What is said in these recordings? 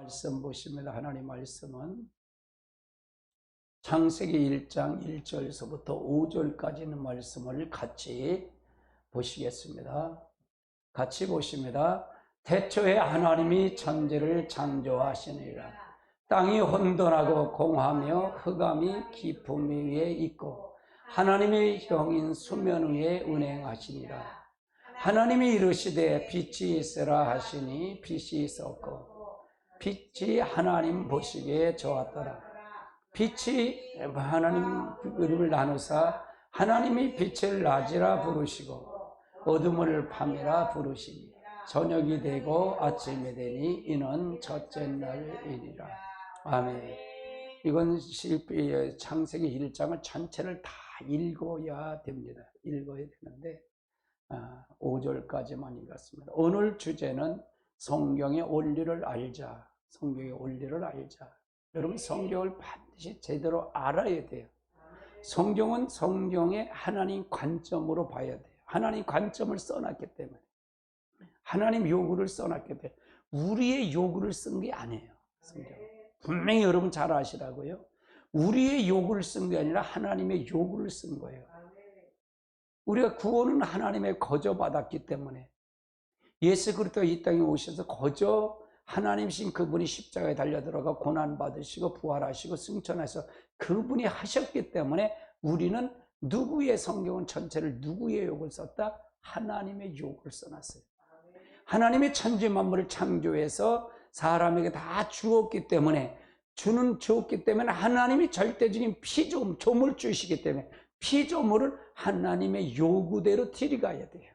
말씀 보십니다. 하나님 말씀은 창세기 1장 1절에서부터 5절까지 있는 말씀을 같이 보시겠습니다. 같이 보십니다. 태초에 하나님이 천지를 창조하시니라. 땅이 혼돈하고 공하며 흑암이 깊음 위에 있고 하나님의 형인 수면 위에 운행하시니라. 하나님이 이르시되 빛이 있으라 하시니 빛이 있었고 빛이 하나님 보시기에 좋았더라. 빛이 하나님을 나누사 하나님이 빛을 낮이라 부르시고 어둠을 밤이라 부르시니 저녁이 되고 아침이 되니 이는 첫째 날이니라. 아멘. 이건 창세기 1장을 전체를 다 읽어야 됩니다. 읽어야 되는데 5절까지만 읽었습니다. 오늘 주제는 성경의 원리를 알자. 성경의 원리를 알자. 여러분 성경을 반드시 제대로 알아야 돼요. 성경은 성경의 하나님 관점으로 봐야 돼요. 하나님 관점을 써놨기 때문에. 하나님 요구를 써놨기 때문에. 우리의 요구를 쓴 게 아니에요. 성경. 분명히 여러분 잘 아시라고요. 우리의 요구를 쓴 게 아니라 하나님의 요구를 쓴 거예요. 우리가 구원은 하나님의 거저 받았기 때문에 예수 그리스도 이 땅에 오셔서 거저 하나님이신 그분이 십자가에 달려들어가 고난받으시고 부활하시고 승천해서 그분이 하셨기 때문에 우리는 누구의 성경은 전체를 누구의 욕을 썼다? 하나님의 욕을 써놨어요. 하나님의 천지 만물을 창조해서 사람에게 다 주었기 때문에 주었기 때문에 하나님이 절대적인 피조물, 조물주시기 때문에 피조물을 하나님의 요구대로 들이가야 돼요.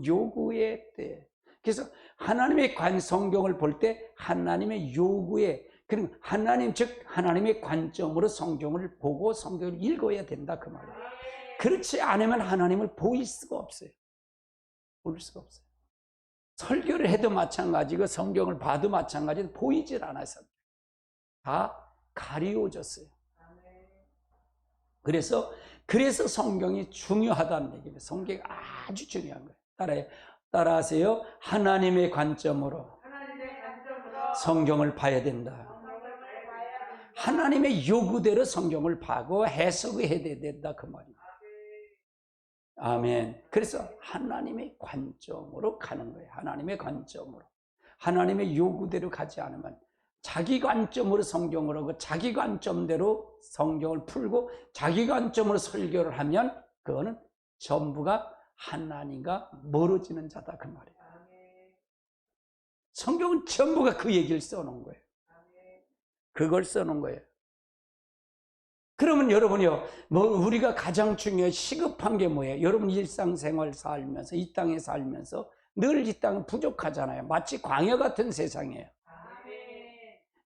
요구에 때. 그래서 하나님의 성경을 볼 때 하나님의 요구에, 그럼 하나님 즉 하나님의 관점으로 성경을 보고 성경을 읽어야 된다 그 말이에요. 그렇지 않으면 하나님을 보일 수가 없어요. 볼 수가 없어요. 설교를 해도 마찬가지고 성경을 봐도 마찬가지고 보이질 않아서 다 가리워졌어요. 그래서 성경이 중요하다는 얘기입니다. 성경이 아주 중요한 거예요. 따라하세요. 하나님의 관점으로 성경을 봐야 된다. 하나님의 요구대로 성경을 봐고 해석해야 된다 그 말이에요. 아멘. 그래서 하나님의 관점으로 가는 거예요. 하나님의 관점으로. 하나님의 요구대로 가지 않으면 자기 관점으로 성경을 하고 자기 관점대로 성경을 풀고 자기 관점으로 설교를 하면 그거는 전부가 하나님과 멀어지는 자다 그 말이에요. 성경은 전부가 그 얘기를 써놓은 거예요. 그걸 써놓은 거예요. 그러면 여러분이요, 우리가 가장 중요한 시급한 게 뭐예요? 여러분 일상생활 살면서 이 땅에 살면서 늘 이 땅은 부족하잖아요. 마치 광야 같은 세상이에요.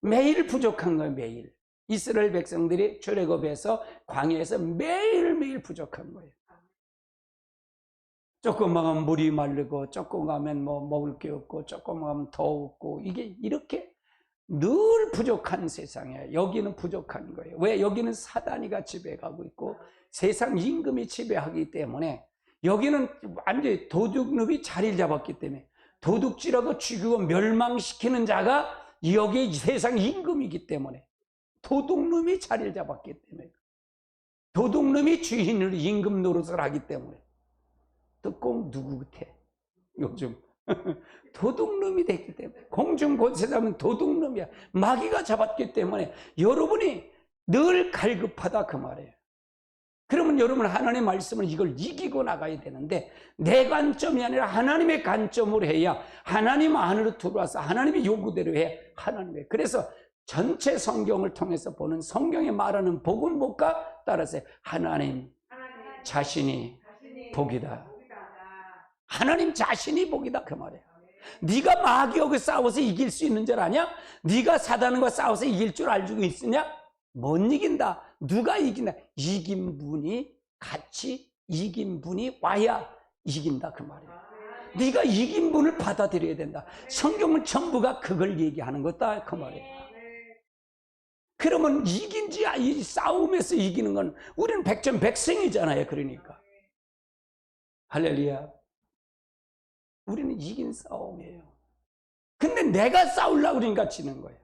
매일 부족한 거예요. 매일. 이스라엘 백성들이 출애굽에서 광야에서 매일매일 부족한 거예요. 조금 가면 물이 마르고 조금 가면 먹을 게 없고 조금 가면 더웠고 이게 이렇게 늘 부족한 세상이에요. 여기는 부족한 거예요. 왜? 여기는 사단이가 지배하고 있고 세상 임금이 지배하기 때문에 여기는 완전히 도둑놈이 자리를 잡았기 때문에 도둑질하고 죽이고 멸망시키는 자가 여기 세상 임금이기 때문에 도둑놈이 자리를 잡았기 때문에 도둑놈이 주인을 임금 노릇을 하기 때문에 또 꼭 누구 같아? 요즘 도둑놈이 됐기 때문에 공중권세자면 도둑놈이야. 마귀가 잡았기 때문에 여러분이 늘 갈급하다 그 말이에요. 그러면 여러분 하나님의 말씀을 이걸 이기고 나가야 되는데 내 관점이 아니라 하나님의 관점으로 해야 하나님 안으로 들어와서 하나님의 요구대로 해야 하나님의. 그래서 전체 성경을 통해서 보는 성경에 말하는 복음복과 따라서 하나님 자신이 복이다. 하나님 자신이 복이다 그 말이에요. 네가 마귀하고 싸워서 이길 수 있는 줄 아냐? 네가 사단과 싸워서 이길 줄 알고 있으냐? 못 이긴다. 누가 이긴다? 이긴 분이 같이 이긴 분이 와야 이긴다 그 말이에요. 네가 이긴 분을 받아들여야 된다. 성경은 전부가 그걸 얘기하는 거다 그 말이에요. 그러면 이긴지 이 싸움에서 이기는 건 우리는 백전백승이잖아요. 그러니까 할렐루야. 우리는 이긴 싸움이에요. 근데 내가 싸우려고 그러니까 지는 거예요.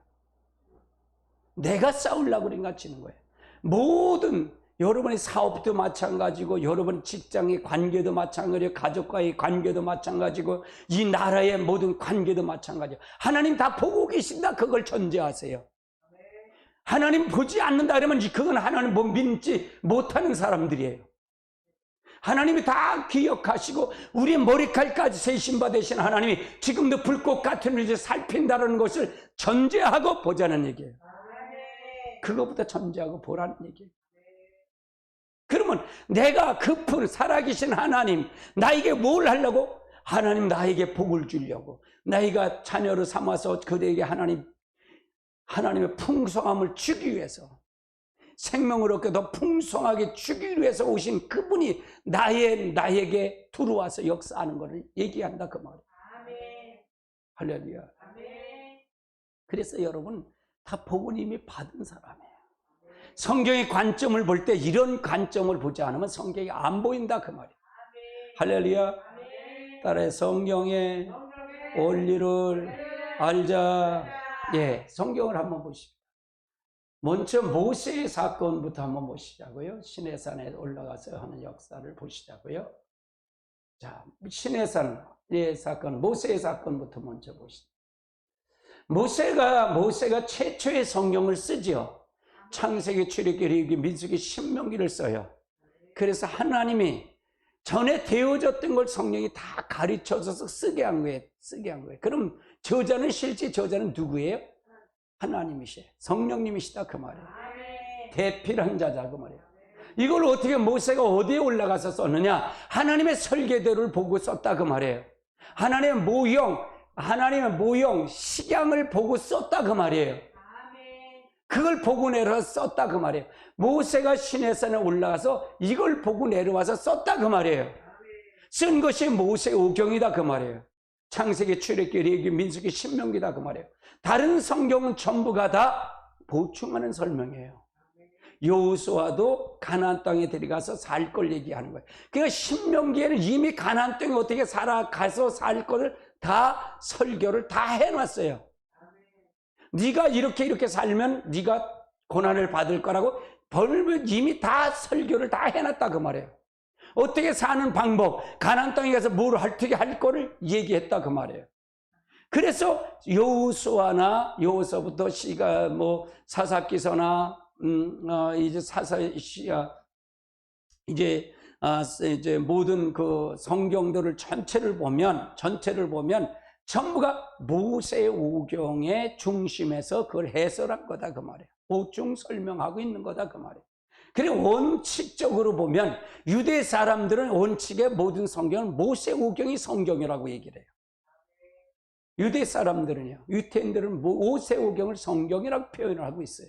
내가 싸우려고 그러니까 지는 거예요. 모든 여러분의 사업도 마찬가지고, 여러분 직장의 관계도 마찬가지고, 가족과의 관계도 마찬가지고, 이 나라의 모든 관계도 마찬가지고, 하나님 다 보고 계신다, 그걸 전제하세요. 하나님 보지 않는다 그러면 그건 하나님 뭐 믿지 못하는 사람들이에요. 하나님이 다 기억하시고 우리의 머리칼까지 세심바 되신 하나님이 지금도 불꽃 같은 일을 살핀다는 것을 전제하고 보자는 얘기예요. 그거부터 전제하고 보라는 얘기예요. 그러면 내가 그분 살아계신 하나님 나에게 뭘 하려고? 하나님 나에게 복을 주려고, 나이가 자녀를 삼아서 그들에게 하나님의 풍성함을 주기 위해서, 생명을 얻게 더 풍성하게 주기 위해서 오신 그분이 나에게 들어와서 역사하는 것을 얘기한다 그 말이에요. 할렐루야. 그래서 여러분 다 복은 이미 받은 사람이에요. 성경의 관점을 볼 때 이런 관점을 보지 않으면 성경이 안 보인다 그 말이에요. 할렐루야. 따라해, 성경의 원리를 알자. 예, 성경을 한번 보십시오. 먼저 모세의 사건부터 한번 보시자고요. 시내산에 올라가서 하는 역사를 보시자고요. 자, 시내산의 사건, 모세의 사건부터 먼저 보시죠. 모세가 최초의 성경을 쓰죠. 창세기, 출애굽기, 레위기, 민수기, 신명기를 써요. 그래서 하나님이 전에 되어졌던 걸 성령이 다 가르쳐줘서 쓰게 한 거예요. 그럼 실제 저자는 누구예요? 하나님이시에요. 성령님이시다 그 말이에요. 대필한 자자 그 말이에요. 이걸 어떻게 모세가 어디에 올라가서 썼느냐? 하나님의 설계대로를 보고 썼다 그 말이에요. 하나님의 모형, 식양을 보고 썼다 그 말이에요. 그걸 보고 내려와서 썼다 그 말이에요. 모세가 시내산에 올라가서 이걸 보고 내려와서 썼다 그 말이에요. 쓴 것이 모세오경이다 그 말이에요. 창세기, 출애굽기, 레위기, 민수기, 신명기다 그 말이에요. 다른 성경은 전부가 다 보충하는 설명이에요. 여호수아도 가나안 땅에 들어가서 살 걸 얘기하는 거예요. 그러니까 신명기에는 이미 가나안 땅에 어떻게 살아가서 살 거를 다 설교를 다 해놨어요. 네가 이렇게 살면 네가 고난을 받을 거라고 벌을 이미 다 설교를 다 해놨다 그 말이에요. 어떻게 사는 방법, 가나안 땅에 가서 뭘 어떻게 할 거를 얘기했다 그 말이에요. 그래서 여호수아부터 시가 사사기서나 이제 모든 그 성경들을 전체를 보면 전부가 모세 오경의 중심에서 그걸 해설한 거다 그 말이에요. 보충 설명하고 있는 거다 그 말이에요. 그리고 원칙적으로 보면 유대 사람들은 원칙의 모든 성경은 모세 오경이 성경이라고 얘기를 해요. 유대 사람들은요, 유태인들은 모세 오경을 성경이라고 표현을 하고 있어요.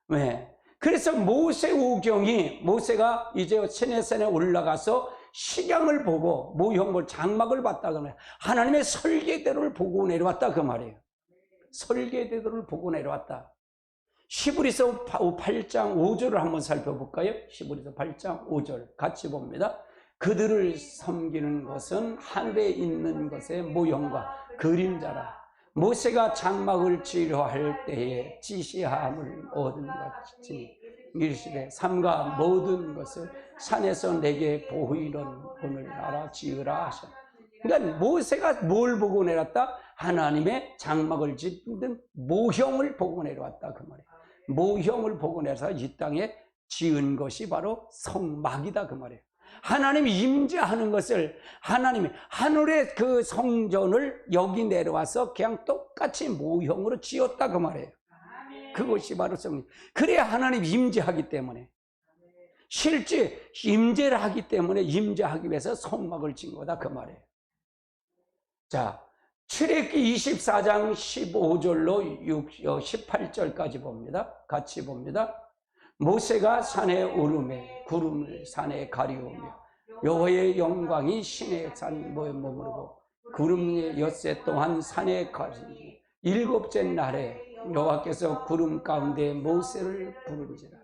왜? 그래서 모세가 이제 시내산에 올라가서 식양을 보고 모형을 장막을 봤다 그러면 하나님의 설계대로를 보고 내려왔다 그 말이에요. 설계대로를 보고 내려왔다. 히브리서 8장 5절을 한번 살펴볼까요? 히브리서 8장 5절 같이 봅니다. 그들을 섬기는 것은 하늘에 있는 것의 모형과 그림자라. 모세가 장막을 치료할 때에 지시함을 얻은 같이 이르시되 삼가 모든 것을 산에서 내게 보이는 오늘 나라 지으라 하셨다. 그러니까 모세가 뭘 보고 내렸다? 하나님의 장막을 짓는 모형을 보고 내려왔다 그 말이에요. 모형을 보고 내서 이 땅에 지은 것이 바로 성막이다 그 말이에요. 하나님이 임재하는 것을 하나님이 하늘의 그 성전을 여기 내려와서 그냥 똑같이 모형으로 지었다 그 말이에요. 그것이 바로 성전. 그래야 하나님이 임재하기 때문에, 실제 임재를 하기 때문에 임재하기 위해서 성막을 지은 거다 그 말이에요. 자, 출애굽기 24장 15절로 18절까지 봅니다. 같이 봅니다. 모세가 산에 오르매 구름을 산에 가리우며 여호와의 영광이 시내 산 모에 머무르고 구름의 엿새 동안 산에 가리니 일곱째 날에 여호와께서 구름 가운데 모세를 부른지라.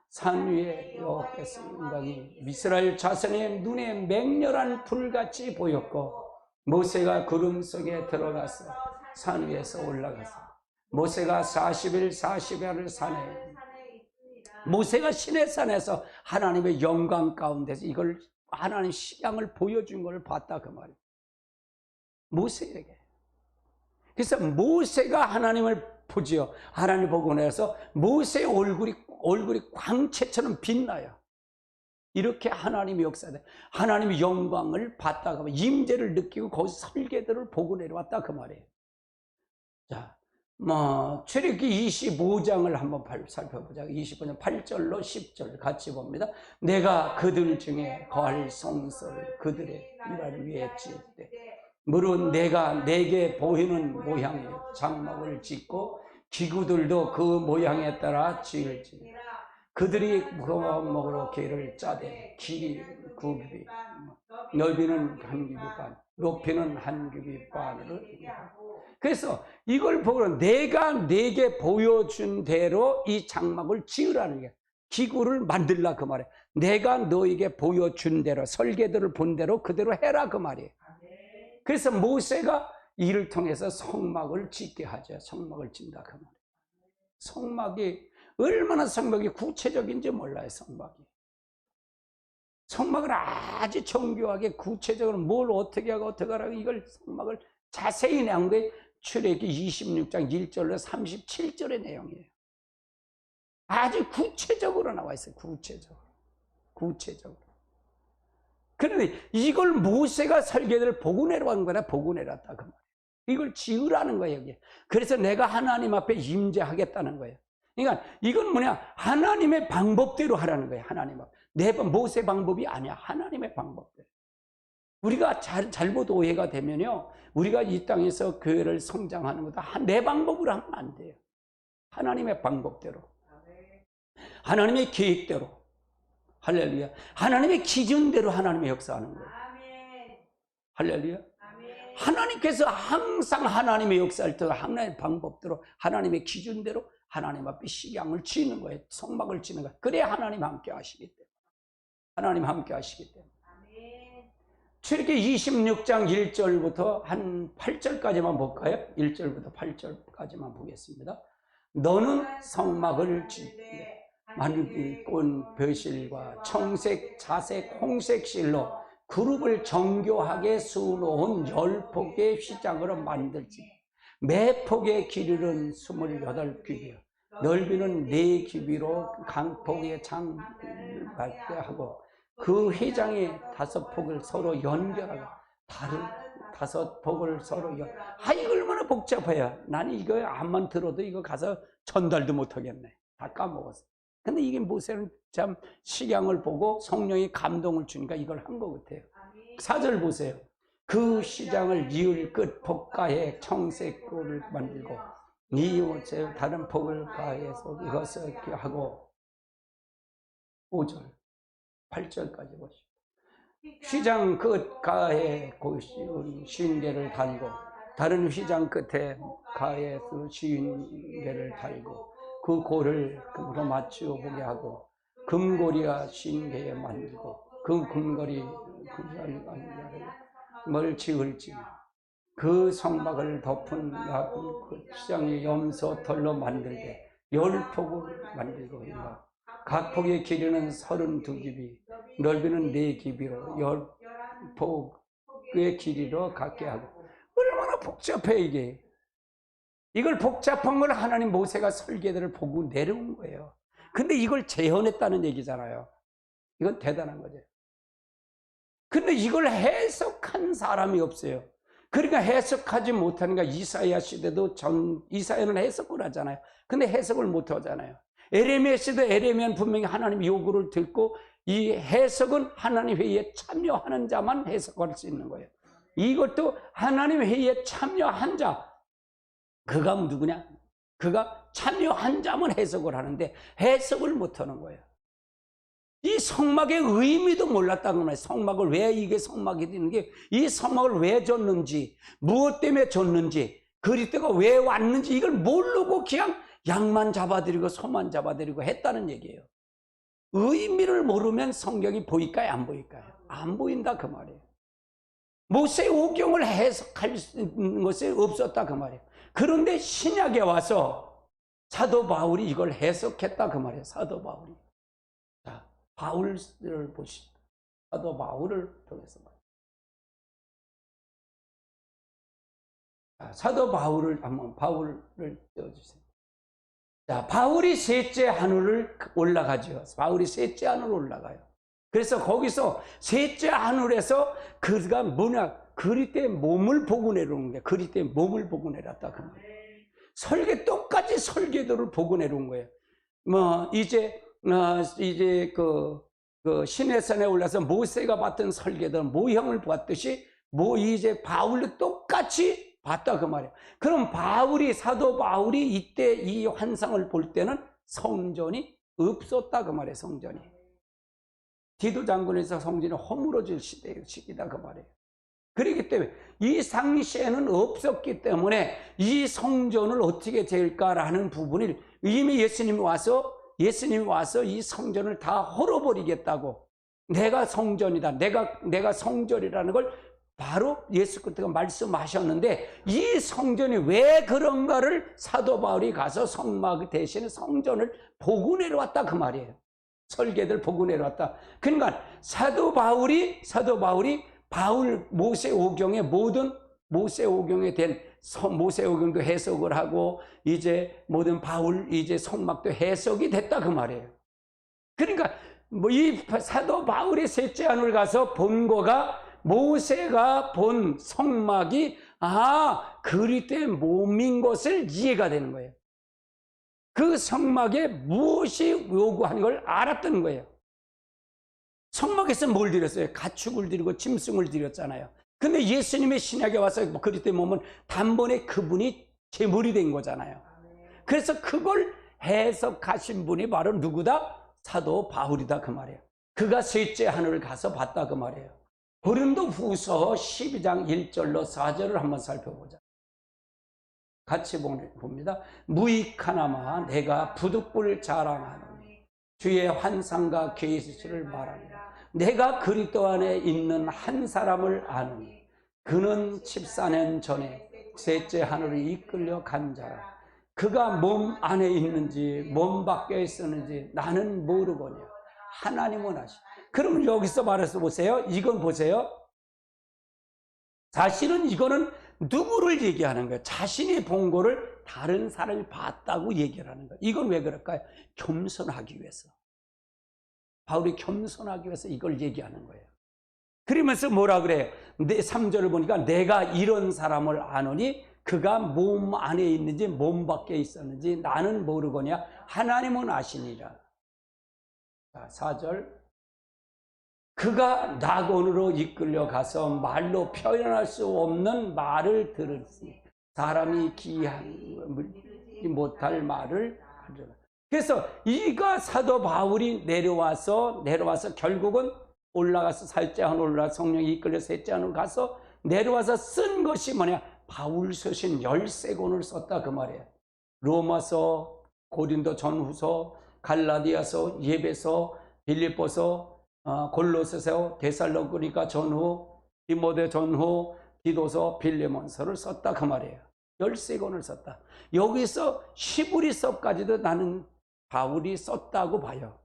산 위에 여호와께서 영광이 이스라엘 자손의 눈에 맹렬한 불같이 보였고 모세가 구름 속에 들어가서 산 위에서 올라가서 모세가 40일 40야를 산에 모세가 시내산에서 하나님의 영광 가운데서 이걸 하나님 식양을 보여준 걸 봤다 그 말이에요. 모세에게. 그래서 모세가 하나님을 보지요. 하나님 보고 나서 모세의 얼굴이 광채처럼 빛나요. 이렇게 하나님의 역사대 하나님의 영광을 봤다가 임재를 느끼고 거기서 설계들을 보고 내려왔다 그 말이에요. 자, 출애굽기 25장을 한번 살펴보자. 25장 8절로 10절 같이 봅니다. 내가 그들 중에 거할 성소를 그들의 일화를 위해 지을 때 물은 내가 내게 보이는 모양의 장막을 짓고 기구들도 그 모양에 따라 지을지니 그들이 먹으러 길을 짜되 길이 9규빗 넓이는 한 규빗 반 높이는 한 규빗 반으로. 그래서 이걸 보고 내가 내게 보여준 대로 이 장막을 지으라는 게 기구를 만들라 그 말이에요. 내가 너에게 보여준 대로 설계들을 본 대로 그대로 해라 그 말이에요. 그래서 모세가 이를 통해서 성막을 짓게 하죠. 성막을 짓는다 그 말이에요. 성막이 얼마나 성막이 구체적인지 몰라요. 성막을 아주 정교하게 구체적으로 뭘 어떻게 하고 어떻게 하라고 이걸 성막을 자세히 내온 게 출애굽기 26장 1절로 37절의 내용이에요. 아주 구체적으로 나와 있어요. 구체적으로. 그런데 이걸 모세가 설계를 보고 내려간 거라 보고 내렸다 그 말이에요. 이걸 지으라는 거예요. 여기. 그래서 내가 하나님 앞에 임재하겠다는 거예요. 그러니까 이건 뭐냐? 하나님의 방법대로 하라는 거예요. 하나님 앞. 모세 방법이 아니야. 하나님의 방법대로. 우리가 잘못 오해가 되면요, 우리가 이 땅에서 교회를 성장하는 것도 내 방법으로 하면 안 돼요. 하나님의 방법대로, 하나님의 계획대로, 할렐루야. 하나님의 기준대로 하나님의 역사하는 거예요. 할렐루야. 하나님께서 항상 하나님의 역사를 따라 하나님의 방법대로 하나님의 기준대로 하나님 앞에 식양을 지는 거예요. 성막을 지는 거예요. 그래야 하나님 함께 하시기 때문에. 하나님 함께 하시기 때문에. 출애굽기 26장 1절부터 한 8절까지만 볼까요? 1절부터 8절까지만 보겠습니다. 너는 성막을 짓되 만일꾼 벼실과 청색, 자색, 홍색 실로 그룹을 정교하게 수놓은 10폭의 휘장으로 만들지. 매 폭의 길이는 28규비요 넓이는 4규비로 강폭의 장을 밟게 하고 그 휘장이 5폭을 서로 연결하고 다른 5폭을 서로 이거 얼마나 복잡해요. 나는 이거 암만 들어도 이거 가서 전달도 못하겠네. 다 까먹었어. 근데 이게 모세는 참 식양을 보고 성령이 감동을 주니까 이걸 한 것 같아요. 4절 보세요. 그 휘장을 이을 끝 폭가에 청색 꿀을 만들고 네 옷에 다른 폭을 가해서 이것을 하고 5절 8절까지 보시죠. 휘장 끝 가에 쉬운 개를 달고 다른 휘장 끝에 가에서 쉬운 개를 달고 그 골을 금으로 맞추어 보게 하고 금고리와 쉬운 개에 만들고 그 금고리 뭘 지을지 그 성막을 덮은 그 휘장의 염소털로 만들되 10폭을 만들고 있다. 각 폭의 길이는 32규비 넓이는 4규비로 10폭의 길이로 갖게 하고. 얼마나 복잡해 이게. 이걸 복잡한 걸 하나님 모세가 설계들을 보고 내려온 거예요. 근데 이걸 재현했다는 얘기잖아요. 이건 대단한 거죠. 근데 이걸 해석한 사람이 없어요. 그러니까 해석하지 못하니까 이사야 시대도 이사야는 해석을 하잖아요. 근데 해석을 못 하잖아요. 에레미야 시대 에레미야는 분명히 하나님 요구를 듣고 이 해석은 하나님 회의에 참여하는 자만 해석할 수 있는 거예요. 이것도 하나님 회의에 참여한 자, 그가 누구냐? 그가 참여한 자만 해석을 하는데 해석을 못 하는 거예요. 이 성막의 의미도 몰랐다는 거예요. 성막을 왜 이게 성막이 되는 게, 이 성막을 왜 줬는지, 무엇 때문에 줬는지, 그리스도가 왜 왔는지 이걸 모르고 그냥 양만 잡아들이고 소만 잡아들이고 했다는 얘기예요. 의미를 모르면 성경이 보일까요? 안 보일까요? 안 보인다 그 말이에요. 모세 오경을 해석할 수 있는 것이 없었다 그 말이에요. 그런데 신약에 와서 사도 바울이 이걸 해석했다 그 말이에요. 사도 바울이. 자, 바울을 보시죠. 사도 바울을 통해서 말이에요. 자, 사도 바울을 한번 바울을 띄워주세요. 자, 바울이 셋째 하늘을 올라가죠. 바울이 셋째 하늘 올라가요. 그래서 거기서 셋째 하늘에서 그가 뭐냐, 그리스도의 몸을 보고 내려오는 거예요. 그리스도의 몸을 보고 내렸다 그 말이에요. 똑같이 설계도를 보고 내려온 거예요. 뭐 이제 그 시내산에 올라서 모세가 봤던 설계도 모형을 보았듯이 이제 바울도 똑같이 봤다 그 말이에요. 그럼 사도 바울이 이때 이 환상을 볼 때는 성전이 없었다 그 말이에요. 성전이 디도 장군에서 성전이 허물어질 시기다 그 말이에요. 그렇기 때문에 이 당시에는 없었기 때문에 이 성전을 어떻게 될까라는 부분을 이미 예수님이 와서 이 성전을 다 헐어버리겠다고, 내가 성전이다, 내가 성전이라는 걸 바로 예수 그리스도가 말씀하셨는데, 이 성전이 왜 그런가를 사도 바울이 가서 성막 대신에 성전을 보고 내려왔다 그 말이에요. 설계들 보고 내려왔다. 그러니까 사도 바울이 모세 오경의 모든 모세 오경에 된 모세 오경도 해석을 하고 이제 모든 바울 이제 성막도 해석이 됐다 그 말이에요. 그러니까 이 사도 바울이 셋째 하늘 가서 본 거가 모세가 본 성막이 그리스도의 몸인 것을 이해가 되는 거예요. 그 성막에 무엇이 요구하는 걸 알았던 거예요. 성막에서 뭘 드렸어요? 가축을 드리고 짐승을 드렸잖아요. 근데 예수님의 신약에 와서 그리스도의 몸은 단번에 그분이 제물이 된 거잖아요. 그래서 그걸 해석하신 분이 바로 누구다? 사도 바울이다 그 말이에요. 그가 셋째 하늘을 가서 봤다 그 말이에요. 고린도 후서 12장 1절로 4절을 한번 살펴보자. 같이 봅니다. 무익하나마 내가 부득불 자랑하노니 주의 환상과 계시를 말합니다. 내가 그리스도 안에 있는 한 사람을 아노니 그는 14년 전에 셋째 하늘을 이끌려 간 자라. 그가 몸 안에 있는지 몸 밖에 있었는지 나는 모르거니와 하나님은 아시. 그럼 여기서 말해서 보세요. 이건 보세요. 사실은 이거는 누구를 얘기하는 거예요? 자신이 본 거를 다른 사람이 봤다고 얘기를 하는 거예요. 이건 왜 그럴까요? 겸손하기 위해서. 바울이 겸손하기 위해서 이걸 얘기하는 거예요. 그러면서 뭐라 그래요? 3절을 보니까 내가 이런 사람을 아노니 그가 몸 안에 있는지 몸 밖에 있었는지 나는 모르거냐 하나님은 아시니라. 4절 그가 낙원으로 이끌려 가서 말로 표현할 수 없는 말을 들었으니 사람이 기한 못할 말을 하리라. 그래서 이가 사도 바울이 내려와서 결국은 올라가서 셋째 하늘 올라가 성령이 이끌려 셋째 하늘 가서 내려와서 쓴 것이 뭐냐? 바울 서신 13권을 썼다 그 말이에요. 로마서, 고린도 전후서, 갈라디아서, 예배서, 빌립보서, 골로새서, 데살로니가 전후, 디모데 전후, 디도서, 빌레몬서를 썼다 그 말이에요. 13권을 썼다. 여기서 시브리서까지도 나는 바울이 썼다고 봐요.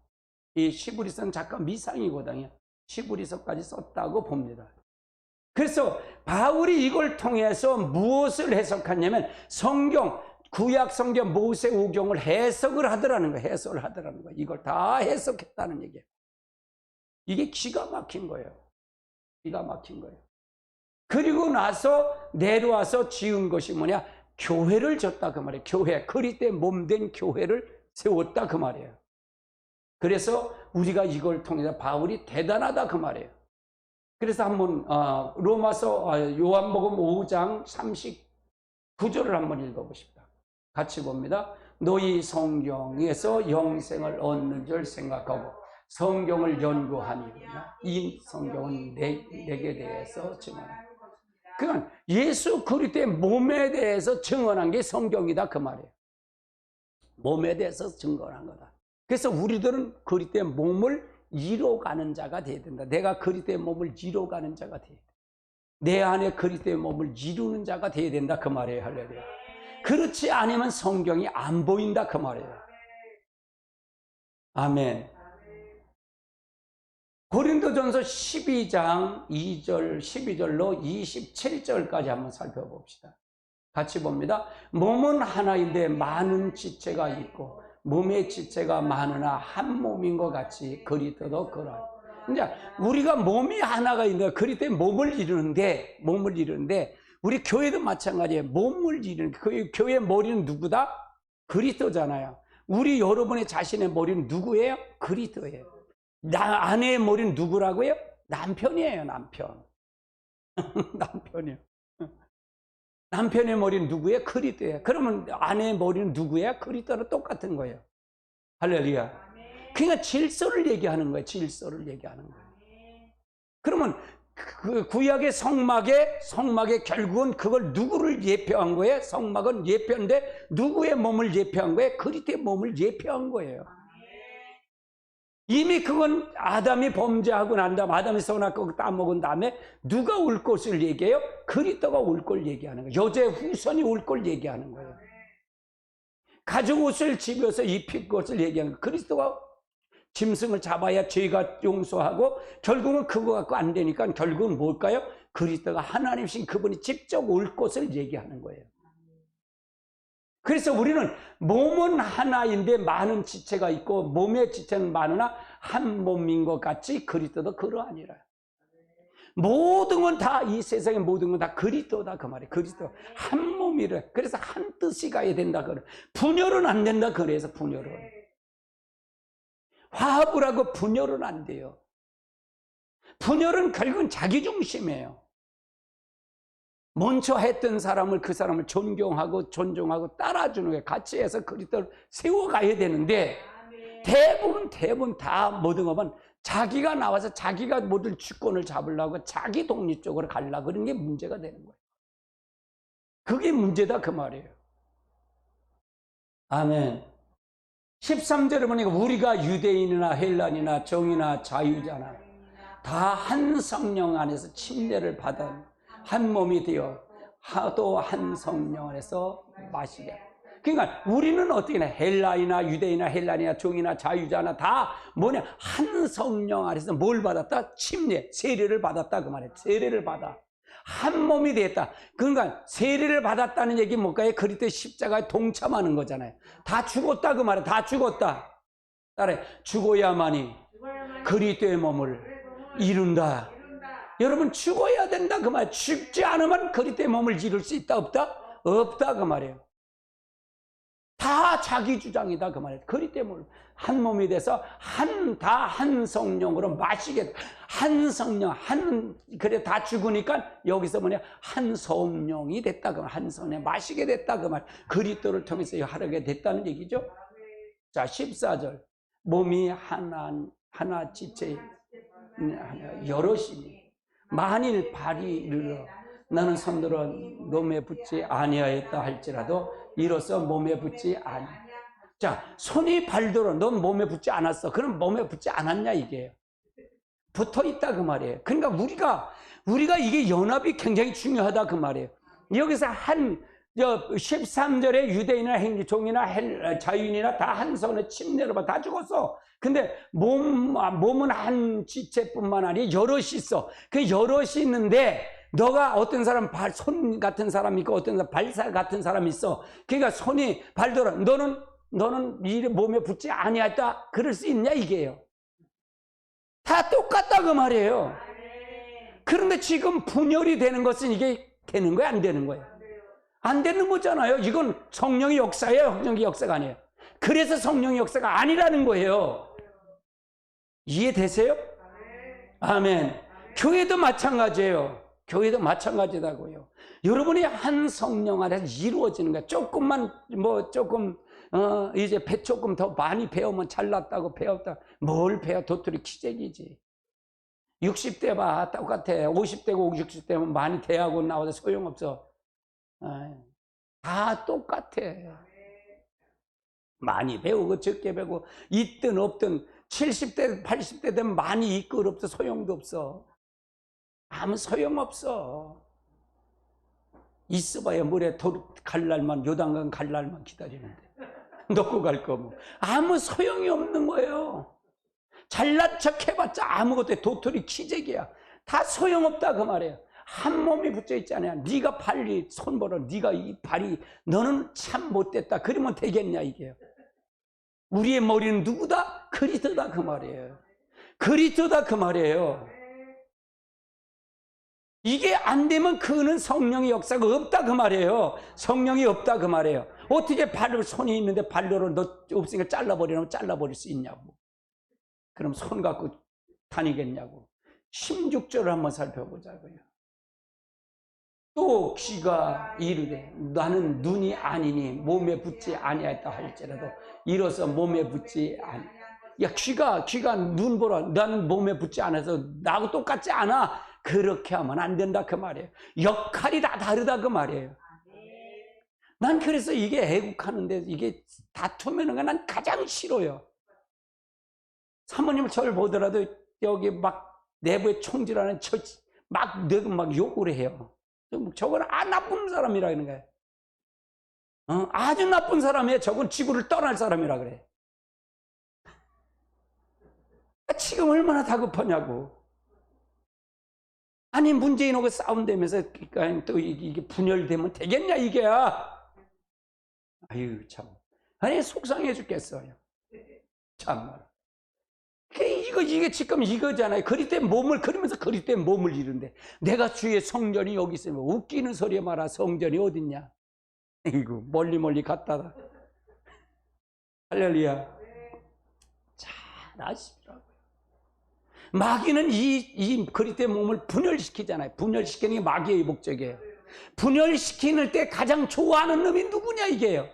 이 시브리서는 잠깐 미상이거든요. 시브리서까지 썼다고 봅니다. 그래서 바울이 이걸 통해서 무엇을 해석하냐면 구약 성경 모세 오경을 해석을 하더라는 거예요. 해석을 하더라는 거예요. 이걸 다 해석했다는 얘기예요. 이게 기가 막힌 거예요. 기가 막힌 거예요. 그리고 나서 내려와서 지은 것이 뭐냐? 교회를 졌다 그 말이에요. 교회, 그리스도의 몸된 교회를 세웠다 그 말이에요. 그래서 우리가 이걸 통해서 바울이 대단하다 그 말이에요. 그래서 한번 로마서 요한복음 5장 39절을 한번 읽어보십시다. 같이 봅니다. 너희 성경에서 영생을 얻는 줄 생각하고 성경을 연구하니라. 이 성경은 내게 대해서 증언한다. 그건 예수 그리스도의 몸에 대해서 증언한 게 성경이다 그 말이에요. 몸에 대해서 증거한 거다. 그래서 우리들은 그리스도의 몸을 이뤄가는 자가 되어야 된다. 내가 그리스도의 몸을 이뤄가는 자가 되어야 된다. 내 안에 그리스도의 몸을 이루는 자가 되어야 된다 그 말이에요. 할렐루야. 그렇지 않으면 성경이 안 보인다 그 말이에요. 아멘. 고린도전서 12장 2절 12절로 27절까지 한번 살펴봅시다. 같이 봅니다. 몸은 하나인데 많은 지체가 있고 몸의 지체가 많으나 한 몸인 것 같이 그리스도도 그러하니. 이제 우리가 몸이 하나가 있는데 그리스도의 몸을 이루는데 우리 교회도 마찬가지예요. 몸을 이루는 그 교회의 머리는 누구다? 그리스도잖아요. 우리 여러분의 자신의 머리는 누구예요? 그리스도예요. 아내의 머리는 누구라고요? 남편이에요. 남편. 남편이요. 남편의 머리는 누구예요? 그리스도예요. 그러면 아내의 머리는 누구예요? 그리스도랑 똑같은 거예요. 할렐루야. 그러니까 질서를 얘기하는 거예요. 질서를 얘기하는 거예요. 그러면 그 구약의 성막에 결국은 그걸 누구를 예표한 거예요? 성막은 예표인데 누구의 몸을 예표한 거예요? 그리스도의 몸을 예표한 거예요. 이미 그건 아담이 범죄하고 난 다음 아담이 선악과를 따먹은 다음에 누가 올 것을 얘기해요? 그리스도가 올 걸 얘기하는 거예요. 여자의 후손이 올 걸 얘기하는 거예요. 가죽 옷을 집어서 입힐 것을 얘기하는 거예요. 그리스도가 짐승을 잡아야 죄가 용서하고 결국은 그거 갖고 안 되니까 결국은 뭘까요? 그리스도가 하나님이신 그분이 직접 올 것을 얘기하는 거예요. 그래서 우리는 몸은 하나인데 많은 지체가 있고 몸의 지체는 많으나 한 몸인 것 같이 그리스도도 그러하니라. 모든 건 다 이 세상의 모든 건 다 그리스도다 그 말이에요. 그리스도 한 몸이래. 그래서 한 뜻이 가야 된다 그래. 분열은 안 된다 그래서 분열은. 화합을 하고 분열은 안 돼요. 분열은 결국은 자기 중심이에요. 먼저 했던 사람을 그 사람을 존중하고 따라주는 게 같이 해서 그리스도를 세워가야 되는데 대부분 다 모든 것은 자기가 나와서 자기가 모든 주권을 잡으려고 자기 독립적으로 가려고 그런 게 문제가 되는 거예요. 그게 문제다 그 말이에요. 아멘. 13절에 보니까 우리가 유대인이나 헬란이나 정이나 자유자나 다 한 성령 안에서 침례를 받은 한 몸이 되어 또 한 성령 안에서 마시게. 그러니까 우리는 어떻게 해? 헬라이나 유대인이나 헬란이나 종이나 자유자나 다 뭐냐? 한 성령 안에서 뭘 받았다? 침례, 세례를 받았다 그 말이에요. 세례를 받아. 한 몸이 되었다. 그러니까 세례를 받았다는 얘기 뭘까요? 그리스도의 십자가에 동참하는 거잖아요. 다 죽었다 그 말이에요. 다 죽었다. 따라해. 죽어야만이 그리스도의 몸을 이룬다. 여러분 죽어야 된다 그 말. 죽지 않으면 그리스도의 몸을 이룰 수 있다 없다? 없다 그 말이에요. 다 자기 주장이다 그 말이에요. 그리스도의 몸을 한 몸이 돼서 다 한 성령으로 마시게. 한 성령 그래 다 죽으니까 여기서 뭐냐 한 성령이 됐다 그 말. 한 성령 마시게 됐다 그 말. 그리스도를 통해서 하게 됐다는 얘기죠. 자 14절 몸이 하나 지체 여럿이니 만일 발이 이르러 나는 손들어 몸에 붙지 아니하였다 할지라도 이로써 몸에 붙지 아니. 자 손이 발들어 넌 몸에 붙지 않았어. 그럼 몸에 붙지 않았냐 이게요. 붙어 있다 그 말이에요. 그러니까 우리가 이게 연합이 굉장히 중요하다 그 말이에요. 여기서 13절에 유대인이나 종이나 자유인이나 다 한 손에 침례를 받아 다 죽었어. 근데 몸은 한 지체뿐만 아니라 여럿이 있어. 그 여럿이 있는데 너가 어떤 사람 손 같은 사람이 있고 어떤 사람 발살 같은 사람이 있어. 그러니까 손이 발들어 너는 이 몸에 붙지 아니하였다. 그럴 수 있냐 이게요. 다 똑같다 그 말이에요. 그런데 지금 분열이 되는 것은 이게 되는 거야 안 되는 거예요? 안 되는 거잖아요. 이건 성령의 역사예요. 성령의 역사가 아니에요. 그래서 성령의 역사가 아니라는 거예요. 이해되세요? 아멘. 교회도 마찬가지예요. 교회도 마찬가지다고요. 여러분이 한 성령 안에서 이루어지는 거야. 조금 이제 조금 더 많이 배우면 잘났다고 배웠다. 뭘 배워? 도토리 키재기지. 60대 봐. 똑같아. 50대고 60대면 많이 대학원 나와도 소용없어. 다 똑같아. 많이 배우고 적게 배우고 있든 없든 70대 80대 되면 많이 있고 없어 소용도 없어. 아무 소용없어. 있어봐야 물에 갈 날만, 요단강 갈 날만 기다리는데 놓고 갈 거 뭐. 아무 소용이 없는 거예요. 잘난 척 해봤자 아무것도 도토리 키재기야. 다 소용없다 그 말이에요. 한 몸이 붙어 있잖아요. 네가 발이 손벌어, 네가 이 발이, 너는 참 못됐다 그러면 되겠냐 이게요. 우리의 머리는 누구다? 그리스도다 그 말이에요. 그리스도다 그 말이에요. 이게 안 되면 그는 성령의 역사가 없다 그 말이에요. 성령이 없다 그 말이에요. 어떻게 발을, 손이 있는데 발로를 너 없으니까 잘라버리면 잘라버릴 수 있냐고. 그럼 손 갖고 다니겠냐고. 16절을 한번 살펴보자고요. 또 귀가 이르되 나는 눈이 아니니 몸에 붙지 아니하였다 할지라도 이로써 몸에 붙지 아니. 야, 귀가 눈 보라. 나는 몸에 붙지 않아서 나하고 똑같지 않아. 그렇게 하면 안 된다 그 말이에요. 역할이 다 다르다 그 말이에요. 난 그래서 이게 애국하는데 이게 다투면은 난 가장 싫어요. 사모님을 저를 보더라도 여기 막 내부에 총질하는 막 욕을 해요. 저건 나쁜 사람이라 그러는 거예요. 아주 나쁜 사람이에요. 저건 지구를 떠날 사람이라 그래. 지금 얼마나 다급하냐고. 아니 문재인하고 싸운다면서 또 이게 분열되면 되겠냐 이게. 아유 참. 아니 속상해 죽겠어요. 참말. 이게 지금 이거잖아요. 그리 몸을 그러면서 그리 때 몸을 이룬대. 내가 주의 성전이 여기 있으면 웃기는 소리 마라. 성전이 어딨냐? 이거 멀리 갔다가. 할렐루야. 잘 아시더라고요. 마귀는 이 그리 때 몸을 분열시키잖아요. 분열시키는 게 마귀의 목적이에요. 분열시키는 때 가장 좋아하는 놈이 누구냐 이게요.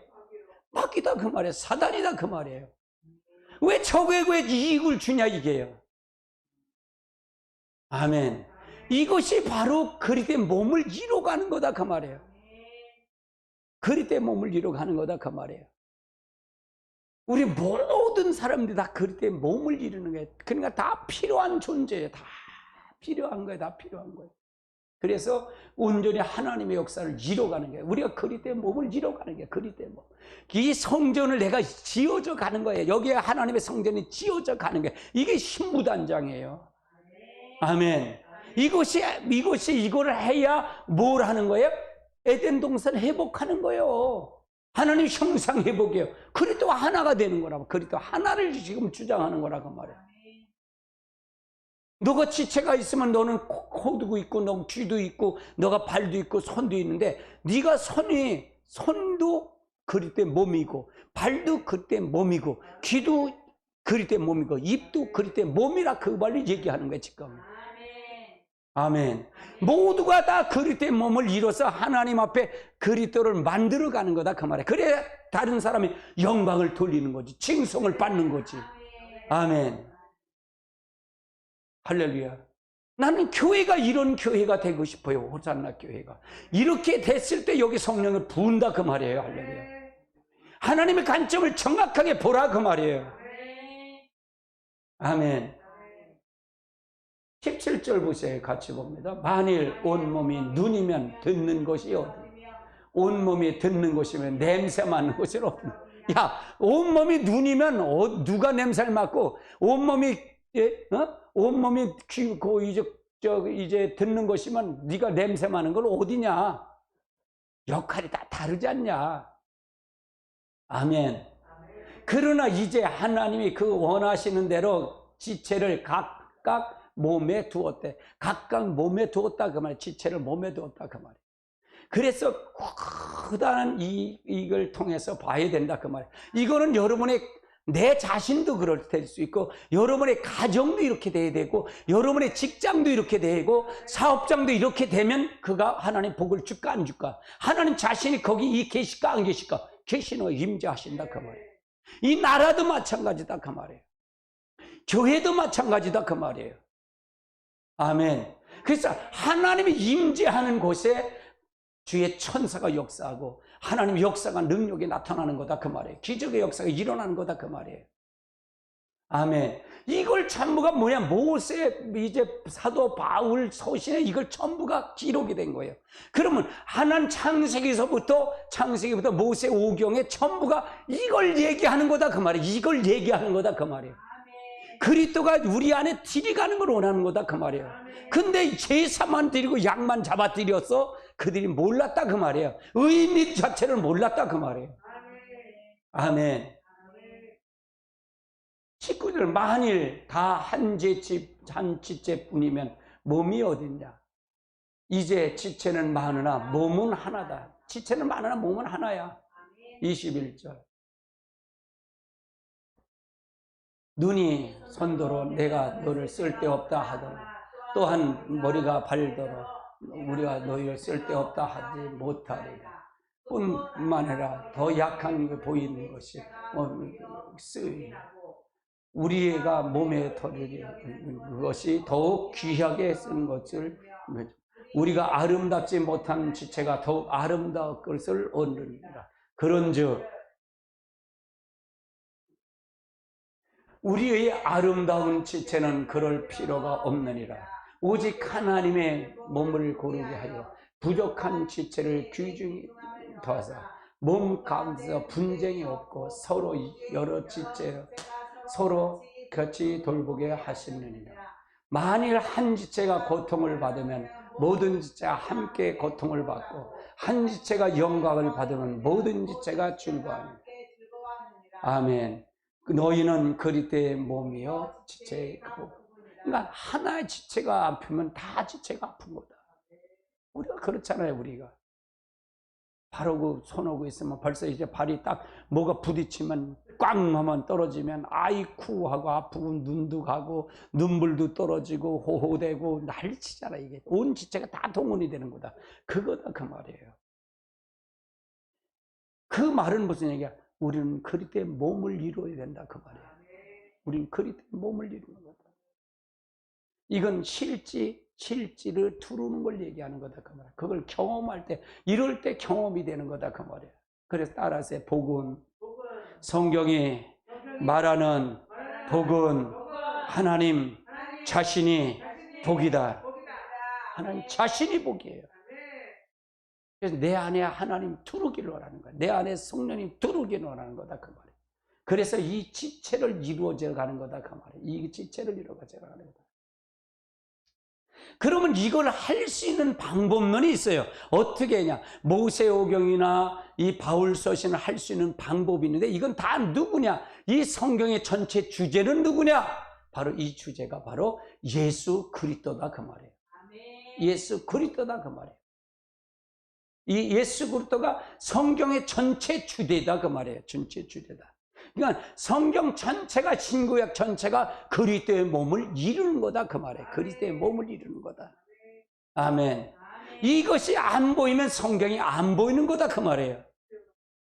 마귀다 그 말이에요. 사단이다 그 말이에요. 왜 적에게 왜 이익을 주냐 이게요. 아멘. 이것이 바로 그리스도의 몸을 이뤄가는 거다 그 말이에요. 그리스도의 몸을 이뤄가는 거다 그 말이에요. 우리 모든 사람들이 다 그리스도의 몸을 이루는 거예요. 그러니까 다 필요한 존재예요. 다 필요한 거예요. 다 필요한 거예요. 그래서 온전히 하나님의 역사를 이뤄가는 거예요. 우리가 그리스도의 몸을 이뤄가는 거예요. 그리스도의 몸. 이 성전을 내가 지어져 가는 거예요. 여기에 하나님의 성전이 지어져 가는 거예요. 이게 신부단장이에요. 아멘. 이거를 해야 뭘 하는 거예요? 에덴 동산 회복하는 거예요. 하나님 형상 회복이에요. 그리스도 하나가 되는 거라고. 그리스도 하나를 지금 주장하는 거라고 말이에요. 너가 지체가 있으면 너는 코도 있고 너 귀도 있고 너가 발도 있고 손도 있는데 네가 손도 그리스도의 몸이고 발도 그리스도의 몸이고 귀도 그리스도의 몸이고 입도 그리스도의 몸이라 그 말을 얘기하는 거예요 지금. 아멘. 모두가 다 그리스도의 몸을 이뤄서 하나님 앞에 그리스도를 만들어가는 거다 그 말이에요. 그래야 다른 사람이 영광을 돌리는 거지, 칭송을 받는 거지. 아멘. 할렐루야. 나는 교회가 이런 교회가 되고 싶어요. 호산나 교회가. 이렇게 됐을 때 여기 성령을 부은다 그 말이에요. 할렐루야. 하나님의 관점을 정확하게 보라 그 말이에요. 아멘. 17절 보세요. 같이 봅니다. 만일 온몸이 눈이면 듣는 것이 어디? 온몸이 듣는 것이면 냄새 맡는 것이 어디? 야, 온몸이 눈이면 누가 냄새를 맡고 온몸이 온몸이 귀고 이제 듣는 것이면 네가 냄새 맡는 건 어디냐? 역할이 다 다르지 않냐? 아멘. 그러나 이제 하나님이 그 원하시는 대로 지체를 각각 몸에 두었대. 각각 몸에 두었다 그 말이에요. 지체를 몸에 두었다 그 말이에요. 그래서 커다란 이걸 통해서 봐야 된다 그 말이에요. 이거는 여러분의 내 자신도 그럴 될 수 있고 여러분의 가정도 이렇게 돼야 되고 여러분의 직장도 이렇게 되고 사업장도 이렇게 되면 그가 하나님 복을 줄까 안 줄까? 하나님 자신이 거기 계실까 안 계실까? 계시는 거 임재하신다 그 말이에요. 이 나라도 마찬가지다 그 말이에요. 교회도 마찬가지다 그 말이에요. 아멘. 그래서 하나님이 임재하는 곳에 주의 천사가 역사하고 하나님의 역사가 능력이 나타나는 거다 그 말이에요. 기적의 역사가 일어나는 거다 그 말이에요. 아멘. 이걸 전부가 뭐냐? 모세, 이제 사도 바울 서신에 이걸 전부가 기록이 된 거예요. 그러면 하나님 창세기부터 모세 오경에 전부가 이걸 얘기하는 거다 그 말이에요. 이걸 얘기하는 거다 그 말이에요. 그리스도가 우리 안에 들이가는 걸 원하는 거다 그 말이에요. 근데 제사만 드리고 양만 잡아드려서 그들이 몰랐다 그 말이에요. 의미 자체를 몰랐다 그 말이에요. 아멘. 식구들 만일 다 한 지체뿐이면 몸이 어딨냐? 이제 지체는 많으나 몸은 하나다. 지체는 많으나 몸은 하나야. 21절. 눈이 손도로 내가 너를 쓸데없다 하더라. 또한 머리가 발더러 우리가 너희를 쓸데없다 하지 못하리라. 뿐만 아니라 더 약한 게 보이는 것이 우리가 몸에 터지는 그것이 더욱 귀하게 쓰는 것을 우리가 아름답지 못한 지체가 더욱 아름다운 것을 얻느니라. 그런즉 우리의 아름다운 지체는 그럴 필요가 없느니라. 오직 하나님의 몸을 고르게 하여 부족한 지체를 귀중히 더하사 몸 가운데서 분쟁이 없고 서로 여러 지체로 서로 같이 돌보게 하시느니라. 만일 한 지체가 고통을 받으면 모든 지체가 함께 고통을 받고 한 지체가 영광을 받으면 모든 지체가 즐거워하니라. 아멘. 너희는 그리스도의 몸이요 지체의 그. 그러니까 하나의 지체가 아프면 다 지체가 아픈 거다. 우리가 그렇잖아요. 우리가 바르고 손오고 있으면 벌써 이제 발이 딱 뭐가 부딪히면 꽝 하면 떨어지면 아이쿠 하고 아프고 눈도 가고 눈물도 떨어지고 호호대고 난리치잖아. 이게 온 지체가 다 동원이 되는 거다. 그거다 그 말이에요. 그 말은 무슨 얘기야? 우리는 그리스도의 몸을 이루어야 된다 그 말이에요. 우리는 그리스도의 몸을 이루는 거다. 이건 실지를 두르는 걸 얘기하는 거다 그 말이에요. 그걸 경험할 때 이럴 때 경험이 되는 거다 그 말이에요. 그래서 따라서 복은 성경이 말하는 복은 하나님 자신이 복이다. 하나님 자신이 복이에요. 그래서 내 안에 하나님 두르기를 원하는 거야. 내 안에 성령님 두르기를 원하는 거다 그 말이에요. 그래서 이 지체를 이루어져 가는 거다 그 말이에요. 이 지체를 이루어져 가는 거다. 그러면 이걸 할 수 있는 방법론이 있어요. 어떻게 하냐? 모세오경이나 이 바울서신을 할 수 있는 방법이 있는데 이건 다 누구냐? 이 성경의 전체 주제는 누구냐? 바로 이 주제가 바로 예수 그리스도다 그 말이에요. 예수 그리스도다 그 말이에요. 이 예수 그리스도가 성경의 전체 주제다 그 말이에요. 전체 주제다. 그러니까 성경 전체가 신구약 전체가 그리스도의 몸을 이루는 거다 그 말이에요. 그리스도의 몸을 이루는 거다. 아멘. 이것이 안 보이면 성경이 안 보이는 거다 그 말이에요.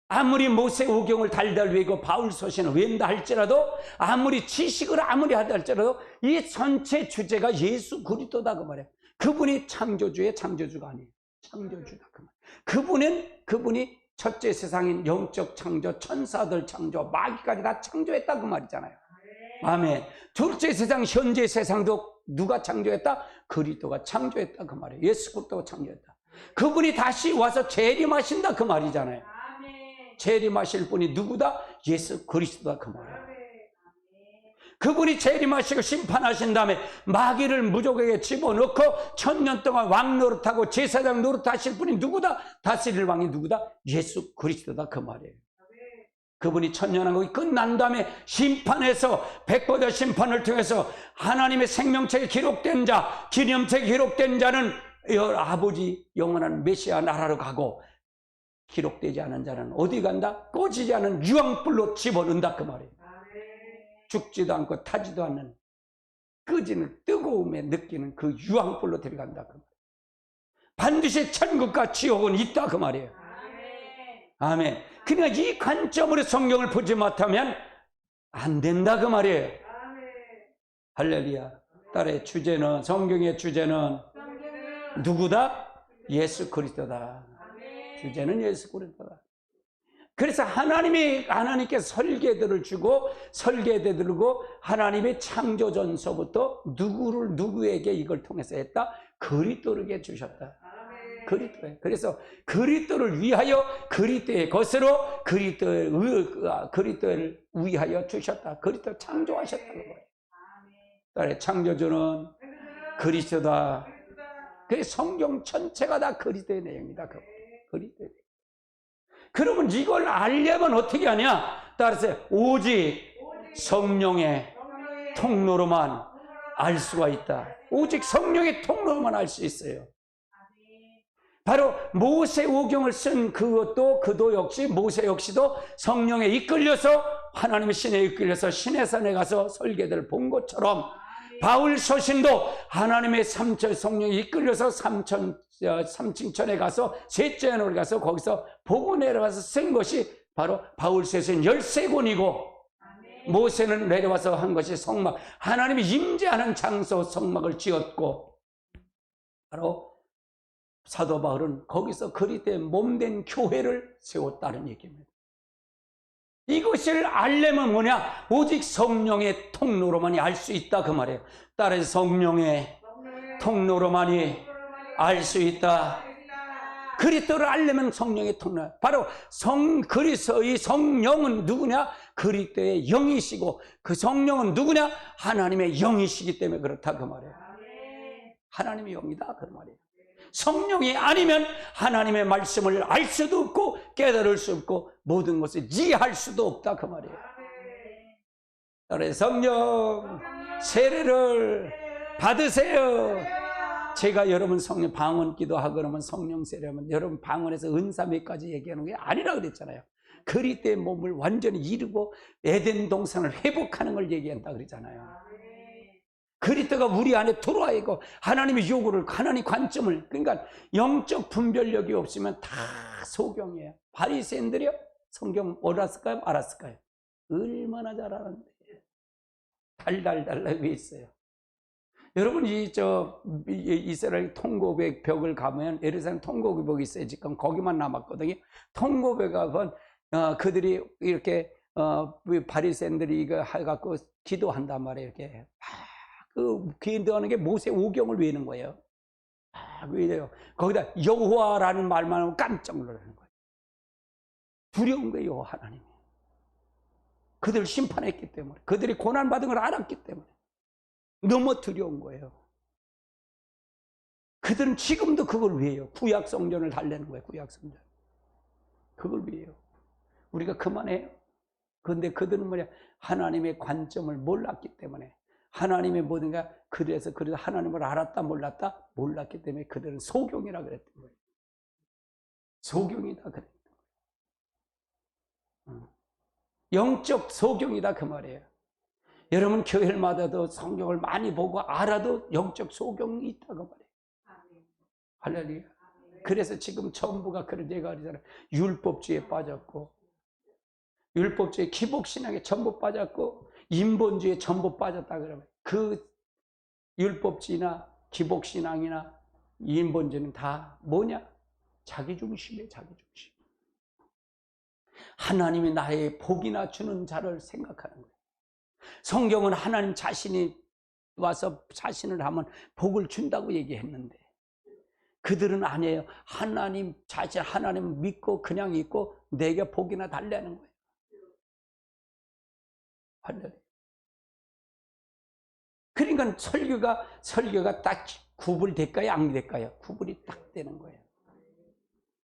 아무리 모세오경을 달달 외고 바울서신을 외운다 할지라도 아무리 지식을 아무리 하다 할지라도 이 전체 주제가 예수 그리스도다 그 말이에요. 그분이 창조주의 창조주가 아니에요. 창조주다 그 말이에요. 그분이 첫째 세상인 영적 창조, 천사들 창조, 마귀까지 다 창조했다 그 말이잖아요. 아멘. 둘째 세상, 현재 세상도 누가 창조했다? 그리스도가 창조했다 그 말이에요. 예수 그리스도가 창조했다. 그분이 다시 와서 재림하신다 그 말이잖아요. 재림하실 분이 누구다? 예수 그리스도다 그 말이에요. 그분이 재림하시고 심판하신 다음에 마귀를 무족에게 집어넣고 1000년 동안 왕 노릇하고 제사장 노릇하실 분이 누구다? 다스릴 왕이 누구다? 예수 그리스도다 그 말이에요. 그분이 천년왕국이 끝난 다음에 심판해서 백보자 심판을 통해서 하나님의 생명책에 기록된 자, 기념책에 기록된 자는 아버지 영원한 메시아 나라로 가고 기록되지 않은 자는 어디 간다? 꺼지지 않은 유황불로 집어넣는다 그 말이에요. 죽지도 않고 타지도 않는 끄지는 뜨거움에 느끼는 그 유황불로 데려간다 그 말이에요. 반드시 천국과 지옥은 있다 그 말이에요. 아멘. 그러니까 이 관점으로 성경을 보지 못하면 안 된다 그 말이에요. 할렐루야. 딸의 주제는, 성경의 주제는 누구다? 예수 그리스도다. 주제는 예수 그리스도다. 그래서 하나님께 설계도를 주고 설계도들고 하나님의 창조전서부터 누구에게 이걸 통해서 했다? 그리스도에게 주셨다. 그리스도에. 그래서 그리스도를 위하여 그리스도의 것으로 그리스도를 위하여 주셨다. 그리스도 창조하셨다는 거예요. 창조주는 그리스도다. 그 성경 전체가 다 그리스도의 내용이다. 그리스도의. 그러면 이걸 알려면 어떻게 하냐? 따라서 오직 성령의 통로로만 알 수가 있다. 오직 성령의 통로로만 알 수 있어요. 바로 모세오경을 쓴 그도 역시 모세 역시도 성령에 이끌려서 하나님의 신에 이끌려서 신의 산에 가서 설계들을 본 것처럼 바울 서신도 하나님의 성령에 이끌려서 삼층천에 가서 셋째 하늘에 가서 거기서 보고 내려가서 쓴 것이 바로 바울 서신 13권이고 모세는 내려와서 한 것이 성막, 하나님이 임재하는 장소 성막을 지었고 바로 사도 바울은 거기서 그리스도의 몸된 교회를 세웠다는 얘기입니다. 이것을 알려면 뭐냐? 오직 성령의 통로로만이 알 수 있다 그 말이에요. 따라서 성령의 통로로만이 알 수 있다. 그리스도를 알려면 성령의 통로. 바로 그리스도의 성령은 누구냐? 그리스도의 영이시고 그 성령은 누구냐? 하나님의 영이시기 때문에 그렇다 그 말이에요. 하나님의 영이다 그 말이에요. 성령이 아니면 하나님의 말씀을 알 수도 없고 깨달을 수 없고 모든 것을 이해할 수도 없다 그 말이에요. 그래서 성령 세례를 받으세요. 제가 여러분 성령 방언 기도하고 그러면 성령 세례하면 여러분 방언에서 은사 몇 가지 얘기하는 게 아니라 그랬잖아요. 그리스도의 몸을 완전히 이루고 에덴 동산을 회복하는 걸 얘기한다 그랬잖아요. 그리스도가 우리 안에 들어와 있고 하나님의 요구를, 하나님 관점을, 그러니까 영적 분별력이 없으면 다 소경이에요. 바리새인들이요 성경 알았을까요? 알았을까요? 얼마나 잘 알았는데 달달달달 왜 있어요? 여러분 이스라엘 통곡의 벽을 가면 예루살렘 통곡의 벽이 있어요. 지금 거기만 남았거든요. 통곡에 가면 그들이 이렇게 바리새인들이 이거 해갖고 기도한단 말이에요. 이렇게 기도하는 게 모세 오경을 외우는 거예요. 왜 이래요? 거기다 여호와라는 말만 하면 깜짝 놀라는 거예요. 두려운 거예요, 여호와 하나님이. 그들을 심판했기 때문에, 그들이 고난받은 걸 알았기 때문에 너무 두려운 거예요. 그들은 지금도 그걸 외워요. 구약 성전을 달래는 거예요. 구약 성전. 그걸 외워요. 우리가 그만해요. 그런데 그들은 뭐냐? 하나님의 관점을 몰랐기 때문에, 하나님의 모든가, 그래서 하나님을 알았다 몰랐다? 몰랐기 때문에 그들은 소경이라 그랬던 거예요. 소경이다 그랬던 거예요. 영적 소경이다 그 말이에요. 여러분 교회마다도 성경을 많이 보고 알아도 영적 소경이 있다 그 말이에요. 할렐루야. 그래서 지금 전부가 그런 얘기가 아니잖아요. 율법주의에 빠졌고, 율법주의 기복신앙에 전부 빠졌고, 인본주의에 전부 빠졌다 그러면 그 율법주의나 기복신앙이나 인본주의는 다 뭐냐? 자기중심이에요. 자기중심. 하나님이 나의 복이나 주는 자를 생각하는 거예요. 성경은 하나님 자신이 와서 자신을 하면 복을 준다고 얘기했는데 그들은 아니에요. 하나님 자신, 하나님 믿고 그냥 있고 내게 복이나 달라는 거예요. 할렐루야. 그러니까 설교가 딱 구분될까요? 안 될까요? 구분이 딱 되는 거예요.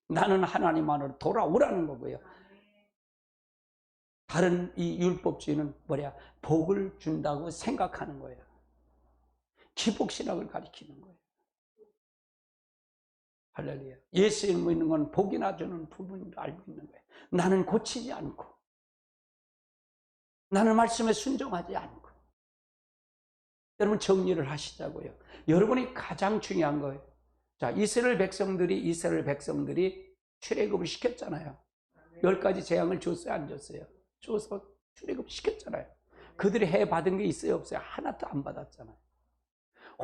나는 하나님 안으로 돌아오라는 거고요. 다른 이 율법주의는 뭐냐? 복을 준다고 생각하는 거예요. 기복신학을 가리키는 거예요. 할렐루야. 예수를 믿는 건 복이나 주는 부분을 알고 있는 거예요. 나는 고치지 않고, 나는 말씀에 순종하지 않고. 여러분 정리를 하시자고요. 여러분이 가장 중요한 거예요. 자, 이스라엘 백성들이 출애굽을 시켰잖아요. 10가지 재앙을 줬어요, 안 줬어요? 줘서 출애굽 시켰잖아요. 그들이 해 받은 게 있어요, 없어요? 하나도 안 받았잖아요.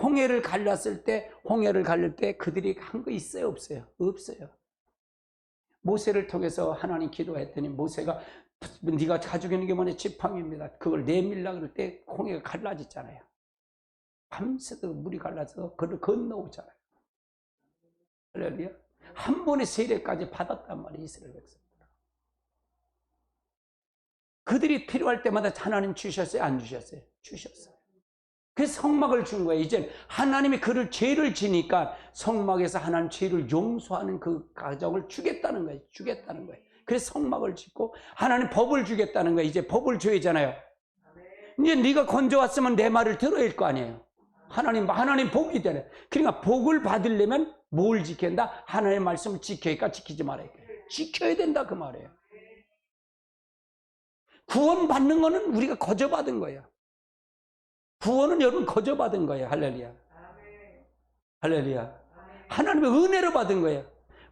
홍해를 갈릴 때 그들이 한 거 있어요, 없어요? 없어요. 모세를 통해서 하나님 기도했더니 모세가 네가 가지고 있는 게 뭐냐? 지팡이입니다. 그걸 내밀려고 그럴 때 홍해가 갈라졌잖아요. 밤새도록 물이 갈라서 그걸 건너오잖아요. 할렐루야. 한 번에 세례까지 받았단 말이에요. 이스라엘 백성들. 그들이 필요할 때마다 하나님 주셨어요? 안 주셨어요? 주셨어요. 그래서 성막을 준 거예요. 이제 하나님이 그를 죄를 지니까 성막에서 하나님 죄를 용서하는 그 가정을 주겠다는 거예요. 주겠다는 거예요. 그래서 성막을 짓고 하나님 법을 주겠다는 거예요. 이제 법을 줘야잖아요. 이제 네가 건져왔으면 내 말을 들어야 할 거 아니에요. 하나님 복이 되네. 그러니까 복을 받으려면 뭘 지켜야 된다? 하나님의 말씀을 지켜야니까 지키지 말아야 돼. 지켜야 된다 그 말이에요. 구원 받는 거는 우리가 거저받은 거예요. 구원은 여러분 거저받은 거예요. 할렐루야. 할렐루야. 하나님의 은혜로 받은 거예요.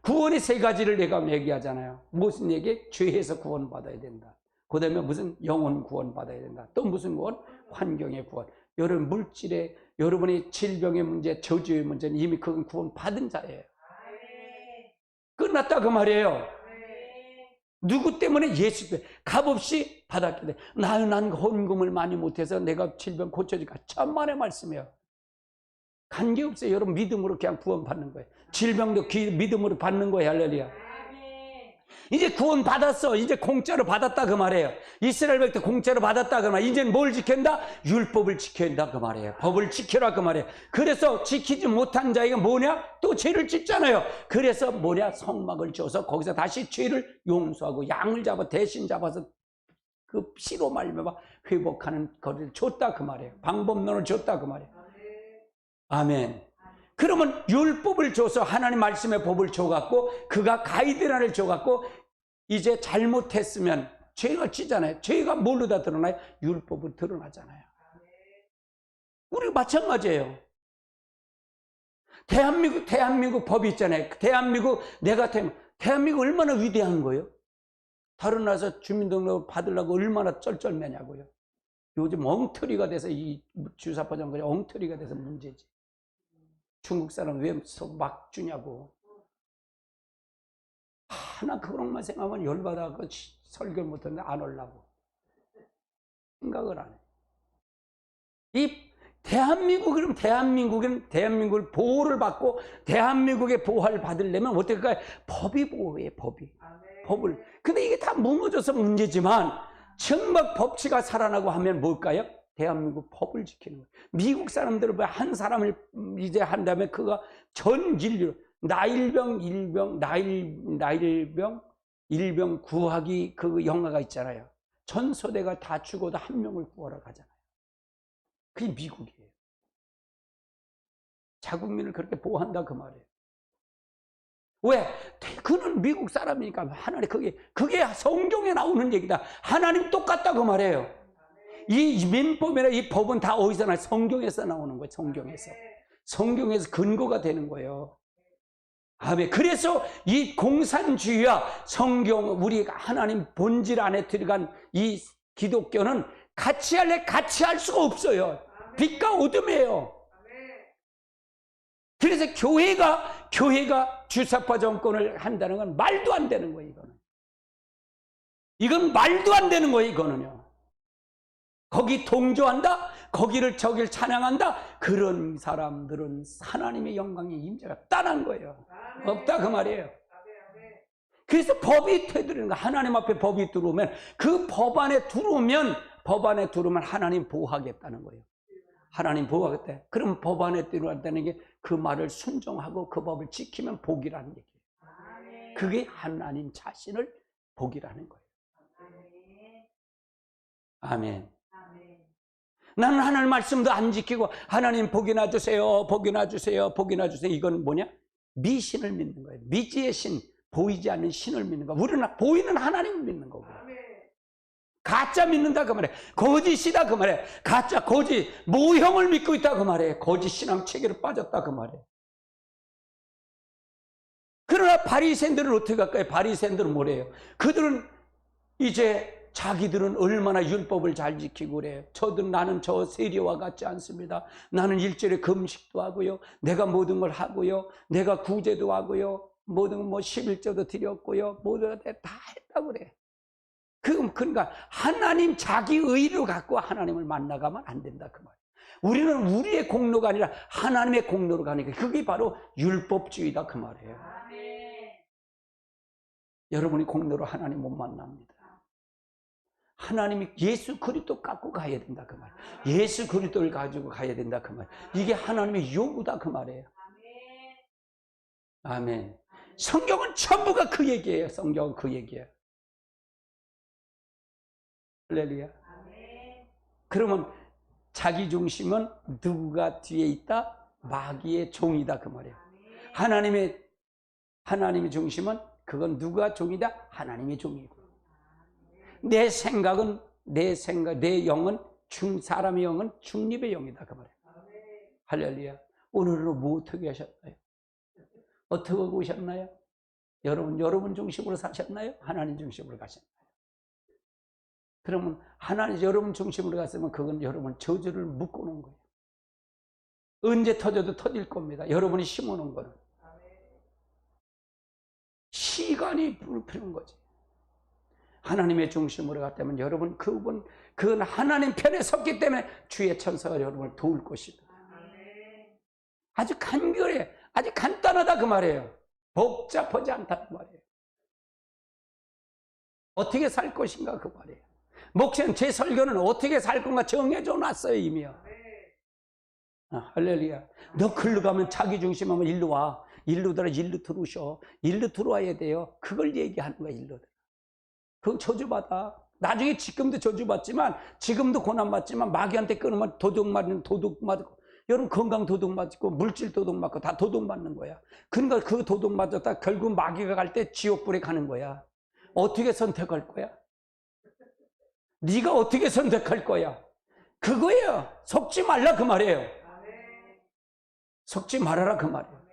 구원의 세 가지를 내가 얘기하잖아요. 무슨 얘기? 죄에서 구원 받아야 된다. 그 다음에 무슨 영혼 구원 받아야 된다. 또 무슨 구원? 환경의 구원. 여러분 물질의 여러분의 질병의 문제, 저주의 문제는 이미 그건 구원 받은 자예요. 끝났다 그 말이에요. 누구 때문에? 예수 때문에. 값없이 받았기 때문에. 난 헌금을 많이 못해서 내가 질병 고쳐질까? 천만의 말씀이에요. 관계없어요. 여러분 믿음으로 그냥 구원 받는 거예요. 질병도 믿음으로 받는 거예요. 할렐루야. 이제 구원 받았어. 이제 공짜로 받았다 그 말이에요. 이스라엘 백성 공짜로 받았다 그 말이에요. 이제는 뭘 지킨다? 율법을 지켜야 된다 그 말이에요. 법을 지켜라 그 말이에요. 그래서 지키지 못한 자에게 뭐냐? 또 죄를 짓잖아요. 그래서 뭐냐? 성막을 줘서 거기서 다시 죄를 용서하고 양을 잡아 대신 잡아서 그 피로 말미암아 회복하는 거를 줬다 그 말이에요. 방법론을 줬다 그 말이에요. 아멘. 그러면 율법을 줘서 하나님 말씀의 법을 줘갖고 그가 가이드라인을 줘갖고 이제 잘못했으면 죄가 지잖아요. 죄가 뭘로 다 드러나요? 율법으로 드러나잖아요. 우리가 마찬가지예요. 대한민국 법이 있잖아요. 대한민국 얼마나 위대한 거예요? 다른 나라에서 주민등록 받으려고 얼마나 쩔쩔매냐고요. 요즘 엉터리가 돼서 이 주사파 정권이 엉터리가 돼서 문제지. 중국 사람 왜 막 주냐고. 나 그런만 생각하면 열받아. 설교를 못하는데 안 오려고. 생각을 안 해. 이 대한민국은 대한민국을 보호를 받고 대한민국의 보호를 받으려면 어떻게 할까요? 법이 보호해요. 법을. 근데 이게 다 무너져서 문제지만 정말 법치가 살아나고 하면 뭘까요? 대한민국 법을 지키는 거예요. 미국 사람들은 한 사람을 이제 한다면 그가 전 인류 일병 구하기 그 영화가 있잖아요. 전 소대가 다 죽어도 한 명을 구하러 가잖아요. 그게 미국이에요. 자국민을 그렇게 보호한다 그 말이에요. 왜? 그는 미국 사람이니까 하나님 그게 성경에 나오는 얘기다. 하나님 똑같다 그 말이에요. 이 민법이나 이 법은 다 어디서 나와요? 성경에서 나오는 거예요. 성경에서 근거가 되는 거예요. 아멘. 그래서 이 공산주의와 성경, 우리 하나님 본질 안에 들어간 이 기독교는 같이 할 수가 없어요. 빛과 어둠이에요. 그래서 교회가 주사파 정권을 한다는 건 말도 안 되는 거예요. 이건 말도 안 되는 거예요. 이거는요. 거기 동조한다? 저길 찬양한다? 그런 사람들은 하나님의 영광의 임재가 떠난 거예요. 없다 그 말이에요. 그래서 법이 되드리는 거. 하나님 앞에 법이 들어오면 그 법 안에 들어오면 하나님 보호하겠다는 거예요. 하나님 보호하겠다. 그럼 법 안에 들어왔다는 게 그 말을 순종하고 그 법을 지키면 복이라는 얘기예요. 그게 하나님 자신을 복이라는 거예요. 아멘. 나는 하나님 말씀도 안 지키고 하나님 복이나 주세요. 이건 뭐냐? 미신을 믿는 거예요. 미지의 신, 보이지 않는 신을 믿는 거예요. 우리는 보이는 하나님을 믿는 거고. 가짜 믿는다 그 말이에요. 거짓이다 그 말이에요. 가짜, 거짓, 모형을 믿고 있다 그 말이에요. 거짓 신앙 체계로 빠졌다 그 말이에요. 그러나 바리새인들은 어떻게 할까요? 바리새인들은 뭐래요? 그들은 이제 자기들은 얼마나 율법을 잘 지키고 그래요. 나는 저 세리와 같지 않습니다. 나는 일절에 금식도 하고요. 내가 모든 걸 하고요. 내가 구제도 하고요. 모든 11조도 드렸고요. 모든 다 했다고 그래. 그러니까 하나님 자기 의로 갖고 하나님을 만나가면 안 된다 그 말이에요. 우리는 우리의 공로가 아니라 하나님의 공로로 가니까 그게 바로 율법주의다 그 말이에요. 여러분이 공로로 하나님 못 만납니다. 하나님이 예수 그리스도 갖고 가야 된다 그 말이에요. 예수 그리스도를 가지고 가야 된다 그 말이에요. 이게 하나님의 요구다 그 말이에요. 아멘. 성경은 전부가 그 얘기예요. 성경은 그 얘기예요. 할렐루야. 그러면 자기 중심은 누구가 뒤에 있다? 마귀의 종이다 그 말이에요. 하나님의 중심은 그건 누가 종이다? 하나님의 종이고. 내 생각은 내 영은 사람의 영은 중립의 영이다 그 말이에요. 할렐루야. 오늘은 뭐 어떻게 하셨나요? 어떻게 오셨나요? 여러분 중심으로 사셨나요? 하나님 중심으로 가셨나요? 그러면 하나님 여러분 중심으로 갔으면 그건 여러분 저주를 묶어놓은 거예요. 언제 터져도 터질 겁니다. 여러분이 심어놓은 거는. 시간이 불필요한 거지. 하나님의 중심으로 갔다면 여러분 그건 하나님 편에 섰기 때문에 주의 천사가 여러분을 도울 것이다. 아주 간결해. 아주 간단하다 그 말이에요. 복잡하지 않다 그 말이에요. 어떻게 살 것인가 그 말이에요. 목사님 제 설교는 어떻게 살 건가 정해져 놨어요 이미요. 할렐루야. 너 글로 가면 자기 중심하면 일로 와. 일로 들어오셔. 일로 들어와야 돼요. 그걸 얘기하는 거야 일로. 그건 저주받아. 나중에 지금도 저주받지만 지금도 고난받지만 마귀한테 끊으면 도둑 맞고 여러분 건강 도둑 맞고 물질 도둑 맞고 다 도둑 맞는 거야. 그러니까 그 도둑 맞았다 결국 마귀가 갈 때 지옥불에 가는 거야. 어떻게 선택할 거야? 네가 어떻게 선택할 거야? 그거예요. 속지 말라 그 말이에요. 속지 말아라 그 말이에요.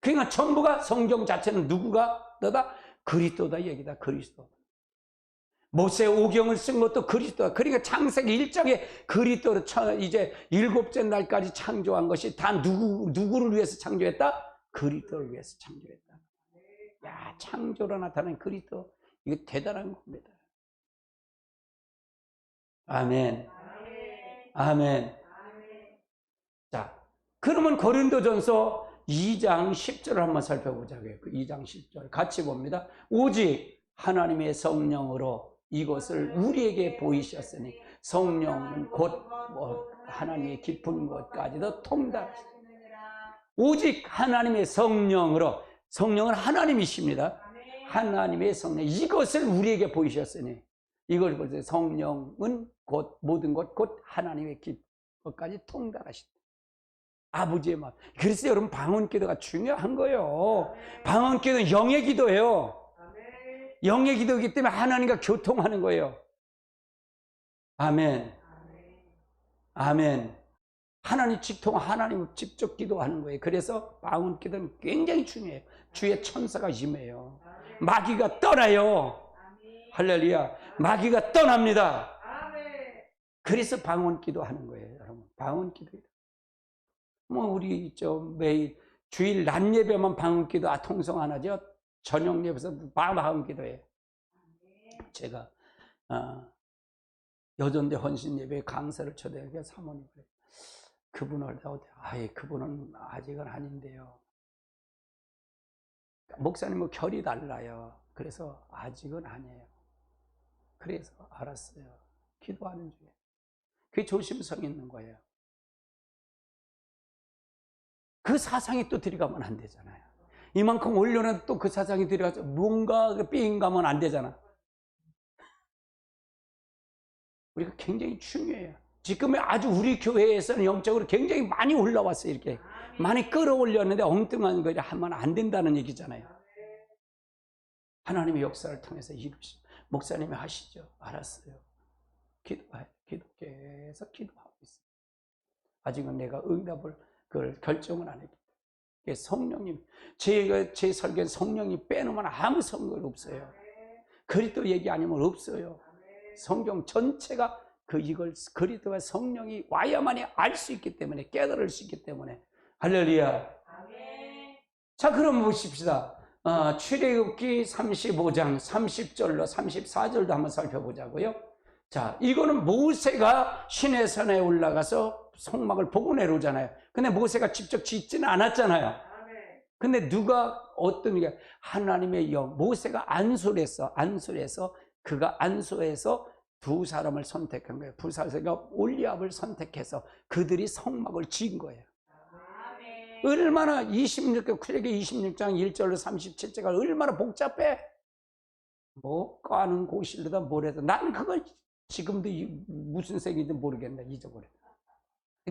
그러니까 전부가 성경 자체는 누구가 너다? 그리스도다 얘기다. 그리스도. 모세 오경을 쓴 것도 그리스도다. 그러니까 창세기 1장에 그리스도를 이제 7째 날까지 창조한 것이 다 누구를 위해서 창조했다? 그리스도를 위해서 창조했다. 야, 창조로 나타난 그리스도. 이거 대단한 겁니다. 아멘. 아멘. 자, 그러면 고린도전서 2장 10절을 한번 살펴보자고요. 그 2장 10절 같이 봅니다. 오직 하나님의 성령으로 이것을 우리에게 보이셨으니 성령은 곧 하나님의 깊은 것까지도 통달하시니 오직 하나님의 성령으로 성령은 하나님이십니다. 하나님의 성령 이것을 우리에게 보이셨으니 이걸 보세요. 성령은 곧 모든 것 곧 하나님의 깊은 것까지 통달하신다. 아버지의 마음. 그래서 여러분 방언기도가 중요한 거예요. 방언기도는 영의 기도예요. 영의 기도이기 때문에 하나님과 교통하는 거예요. 아멘. 아멘. 하나님 직접 기도하는 거예요. 그래서 방언기도는 굉장히 중요해요. 주의 천사가 임해요. 마귀가 떠나요. 할렐루야. 마귀가 떠납니다. 그래서 방언기도 하는 거예요. 여러분 방언기도. 우리 매일 주일 낮 예배만 방언기도 통성 안 하죠. 저녁 예배에서 방언기도해요. 제가 여전대 헌신 예배 강사를 초대해서 사모님을 그분을 그분은 아직은 아닌데요. 목사님은 결이 달라요. 그래서 아직은 아니에요. 그래서 알았어요. 기도하는 중에. 그게 조심성 있는 거예요. 그 사상이 또 들어가면 안 되잖아요. 이만큼 올려놔도 또 그 사상이 들어가서 뭔가 삥 가면 안 되잖아. 우리가 굉장히 중요해요. 지금 아주 우리 교회에서는 영적으로 굉장히 많이 올라왔어요. 이렇게 많이 끌어올렸는데 엉뚱한 걸 하면 안 된다는 얘기잖아요. 하나님의 역사를 통해서 이루시죠. 목사님이 하시죠. 알았어요. 계속 기도하고 있어요. 아직은 내가 응답을 그걸 결정을 안 했기 때문에. 성령님, 제 설교는 성령이 빼놓으면 아무 성경 없어요. 그리스도 얘기 아니면 없어요. 성경 전체가 이걸 그리스도와 성령이 와야만이 알 수 있기 때문에 깨달을 수 있기 때문에 할렐루야. 자, 그럼 보십시다. 출애굽기 35장 30절로 34절도 한번 살펴보자고요. 자, 이거는 모세가 시내산에 올라가서 성막을 보고 내려오잖아요. 근데 모세가 직접 짓지는 않았잖아요. 근데 누가 어떤 게 하나님의 영, 모세가 안수해서 그가 안수해서 두 사람을 선택한 거예요. 부사세가 올리압을 선택해서 그들이 성막을 지은 거예요. 얼마나 26장 1절로 37절가 얼마나 복잡해. 뭐 까는 고실로다 뭐래도 나는 그걸 지금도 무슨 색인지 모르겠네. 잊어버려.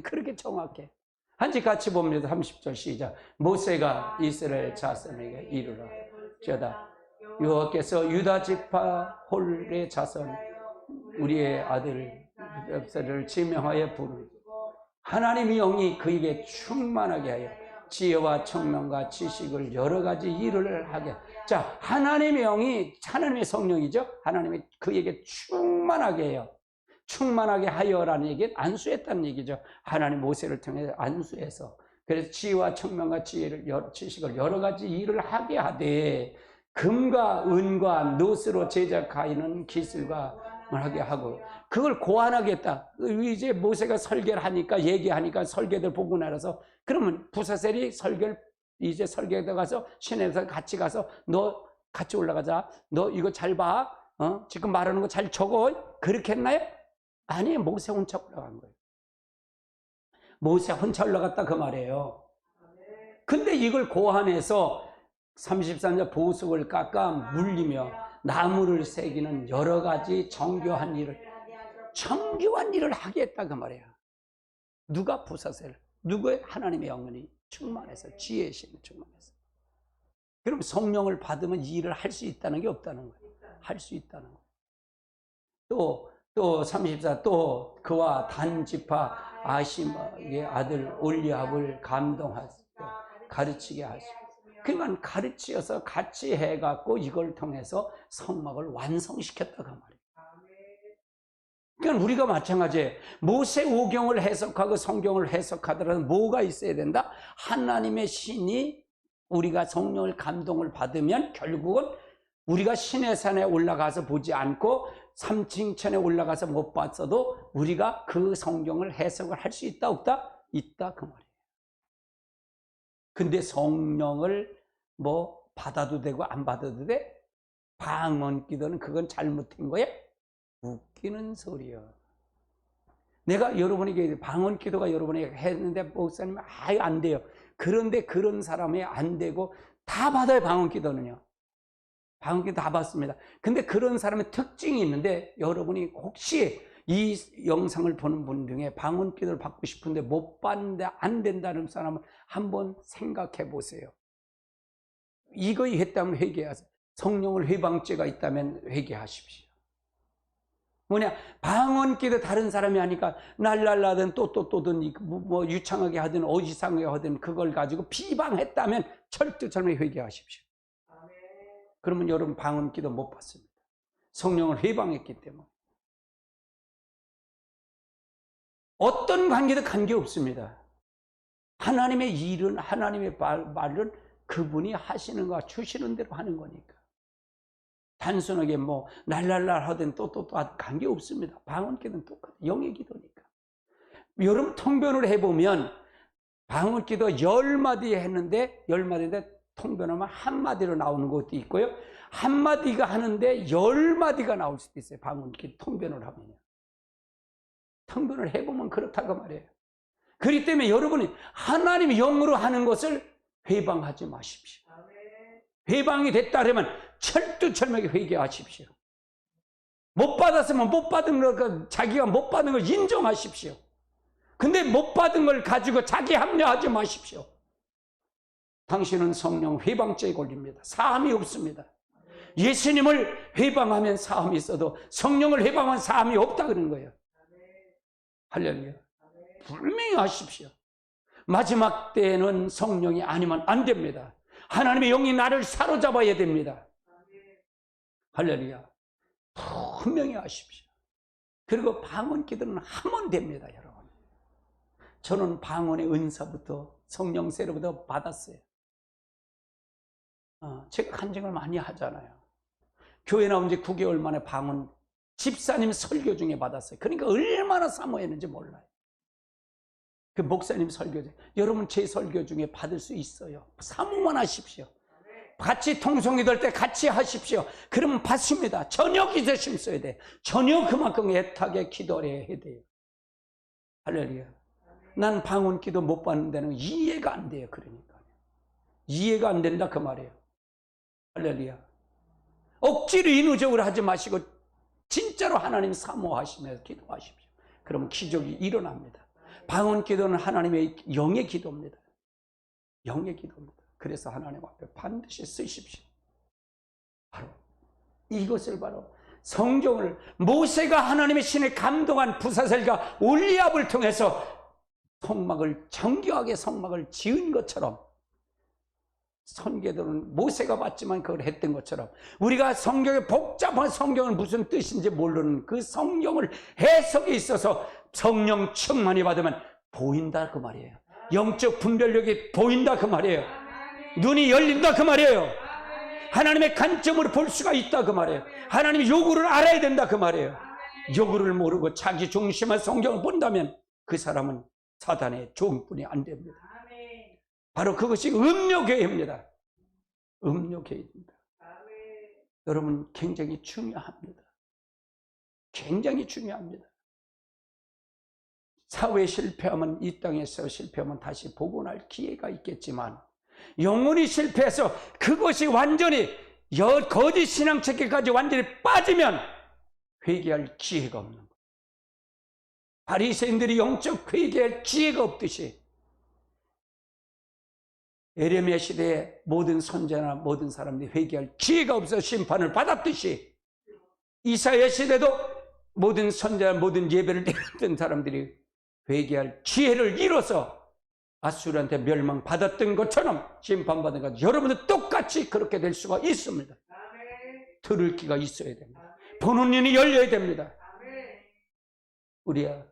그렇게 정확해. 한지 같이 봅니다. 30절 시작. 모세가 이스라엘 자손에게 이르라. 저다 여호와께서 유다 지파 홀의 자손 우리의 아들 엽세를 지명하여 부르 하나님의 영이 그에게 충만하게 하여 지혜와 청명과 지식을 여러 가지 일을 하게. 자, 하나님의 영이 하나님의 성령이죠. 하나님이 그에게 충만하게 해요. 충만하게 하여라는 얘기는 안수했다는 얘기죠. 하나님 모세를 통해 안수해서 그래서 지혜와 청명과 지식을 여러 가지 일을 하게 하되 금과 은과 놋으로 제작하는 기술과 하게 하고 그걸 고안하겠다. 이제 모세가 설계를 하니까 얘기하니까 설계들 보고 나서 그러면 부사셀이 이제 설계에 가서 시내에서 같이 가서 너 같이 올라가자. 너 이거 잘 봐. 지금 말하는 거 잘 적어. 그렇게 했나요? 아니에요. 모세 혼자 올라간 거예요. 모세 혼자 올라갔다 그 말이에요. 근데 이걸 고안해서 33년 보석을 깎아 물리며 나무를 새기는 여러 가지 정교한 일을 하게 했다 그 말이에요. 누가 부사셀? 누구의 하나님의 영혼이 충만해서 지혜의 신이 충만해서. 그럼 성령을 받으면 이 일을 할 수 있다는 게 없다는 거예요. 할 수 있다는 거예요. 또 34, 또 그와 단지파 아시마의 아들 올리압을 감동하시고 가르치게 하시고 그러니까 가르치어서 같이 해갖고 이걸 통해서 성막을 완성시켰다 그 말이에요. 그러니까 우리가 마찬가지예요. 모세 오경을 해석하고 성경을 해석하더라도 뭐가 있어야 된다? 하나님의 신이 우리가 성령을 감동을 받으면 결국은 우리가 시내산에 올라가서 보지 않고 삼층천에 올라가서 못 봤어도 우리가 그 성경을 해석을 할 수 있다 없다? 있다 그 말이에요. 근데 성령을 뭐 받아도 되고 안 받아도 돼? 방언 기도는 그건 잘못된 거야? 웃기는 소리야. 내가 여러분에게 방언 기도가 여러분에게 했는데 목사님 아유 안 돼요. 그런데 그런 사람이 안 되고 다 받아요. 방언 기도는요. 방언 기도 다 받습니다. 근데 그런 사람의 특징이 있는데 여러분이 혹시 이 영상을 보는 분 중에 방언 기도를 받고 싶은데 못 받는데 안 된다는 사람을 한번 생각해 보세요. 이거 했다면 회개하세요. 성령을 회방죄가 있다면 회개하십시오. 뭐냐, 방언 기도 다른 사람이 하니까 날랄라든 또든 뭐 유창하게 하든 어지상하게 하든 그걸 가지고 비방했다면 철두철미 회개하십시오. 그러면 여러분 방언 기도 못 받습니다. 성령을 회방했기 때문에. 어떤 관계도 관계없습니다. 하나님의 일은 하나님의 말은 그분이 하시는 거 주시는 대로 하는 거니까. 단순하게 뭐 날랄랄 하든 또 관계없습니다. 방언 기도는 똑같아요. 영의 기도니까. 여러분 통변을 해보면 방언 기도 10마디 했는데 10마디인데 통변하면 한마디로 나오는 것도 있고요. 한마디가 하는데 10마디가 나올 수도 있어요. 방언 기도 통변을 하면요. 통변을 해보면 그렇다고 말이에요. 그렇기 때문에 여러분이 하나님의 영으로 하는 것을 회방하지 마십시오. 회방이 됐다 그러면 철두철미하게 회개하십시오. 못 받았으면 못 받은 걸, 자기가 못 받은 걸 인정하십시오. 근데 못 받은 걸 가지고 자기 합리화하지 마십시오. 당신은 성령 회방죄에 걸립니다. 사함이 없습니다. 예수님을 회방하면 사함이 있어도 성령을 회방하면 사함이 없다 그러는 거예요. 할렐루야. 분명히 하십시오. 마지막 때에는 성령이 아니면 안 됩니다. 하나님의 영이 나를 사로잡아야 됩니다. 할렐루야. 분명히 하십시오. 그리고 방언 기도는 하면 됩니다, 여러분. 저는 방언의 은사부터 성령세로부터 받았어요. 제가 간증을 많이 하잖아요. 교회 나온 지 9개월 만에 방언 집사님 설교 중에 받았어요. 그러니까 얼마나 사모했는지 몰라요. 그 목사님 설교 중에, 여러분 제 설교 중에 받을 수 있어요. 사모만 하십시오. 같이 통성이 될 때 같이 하십시오. 그러면 받습니다. 전혀 기도심 써야 돼. 전혀 그만큼 애타게 기도를 해야 돼요. 할렐루야. 난 방언 기도 못 받는 데는 이해가 안 돼요. 그러니까 이해가 안 된다 그 말이에요. 할렐루야. 억지로 인위적으로 하지 마시고 진짜로 하나님 사모하시면서 기도하십시오. 그러면 기적이 일어납니다. 방언 기도는 하나님의 영의 기도입니다. 영의 기도입니다. 그래서 하나님 앞에 반드시 쓰십시오. 바로 이것을 바로 성경을, 모세가 하나님의 신에 감동한 부사절과 올리압을 통해서 성막을, 정교하게 성막을 지은 것처럼, 선교들은 모세가 봤지만 그걸 했던 것처럼 우리가 성경의 복잡한 성경을 무슨 뜻인지 모르는 그 성경을 해석에 있어서 성령 충만히 받으면 보인다 그 말이에요. 영적 분별력이 보인다 그 말이에요. 눈이 열린다 그 말이에요. 하나님의 관점으로 볼 수가 있다 그 말이에요. 하나님의 요구를 알아야 된다 그 말이에요. 요구를 모르고 자기 중심한 성경을 본다면 그 사람은 사단의 종뿐이 안 됩니다. 바로 그것이 음료교회입니다. 음료교회입니다. 여러분 굉장히 중요합니다. 굉장히 중요합니다. 사회에 실패하면, 이 땅에서 실패하면 다시 복원할 기회가 있겠지만 영혼이 실패해서 그것이 완전히 거짓 신앙 체계까지 완전히 빠지면 회개할 기회가 없는 거예요. 바리새인들이 영적 회개할 기회가 없듯이 에레미야 시대에 모든 선지자나 모든 사람들이 회개할 기회가 없어 심판을 받았듯이 이사야 시대도 모든 선지자, 모든 예배를 드렸던 사람들이 회개할 기회를 잃어서 아수르한테 멸망받았던 것처럼 심판받은 것, 여러분도 똑같이 그렇게 될 수가 있습니다. 들을 귀가 있어야 됩니다. 보는 눈이 열려야 됩니다. 우리의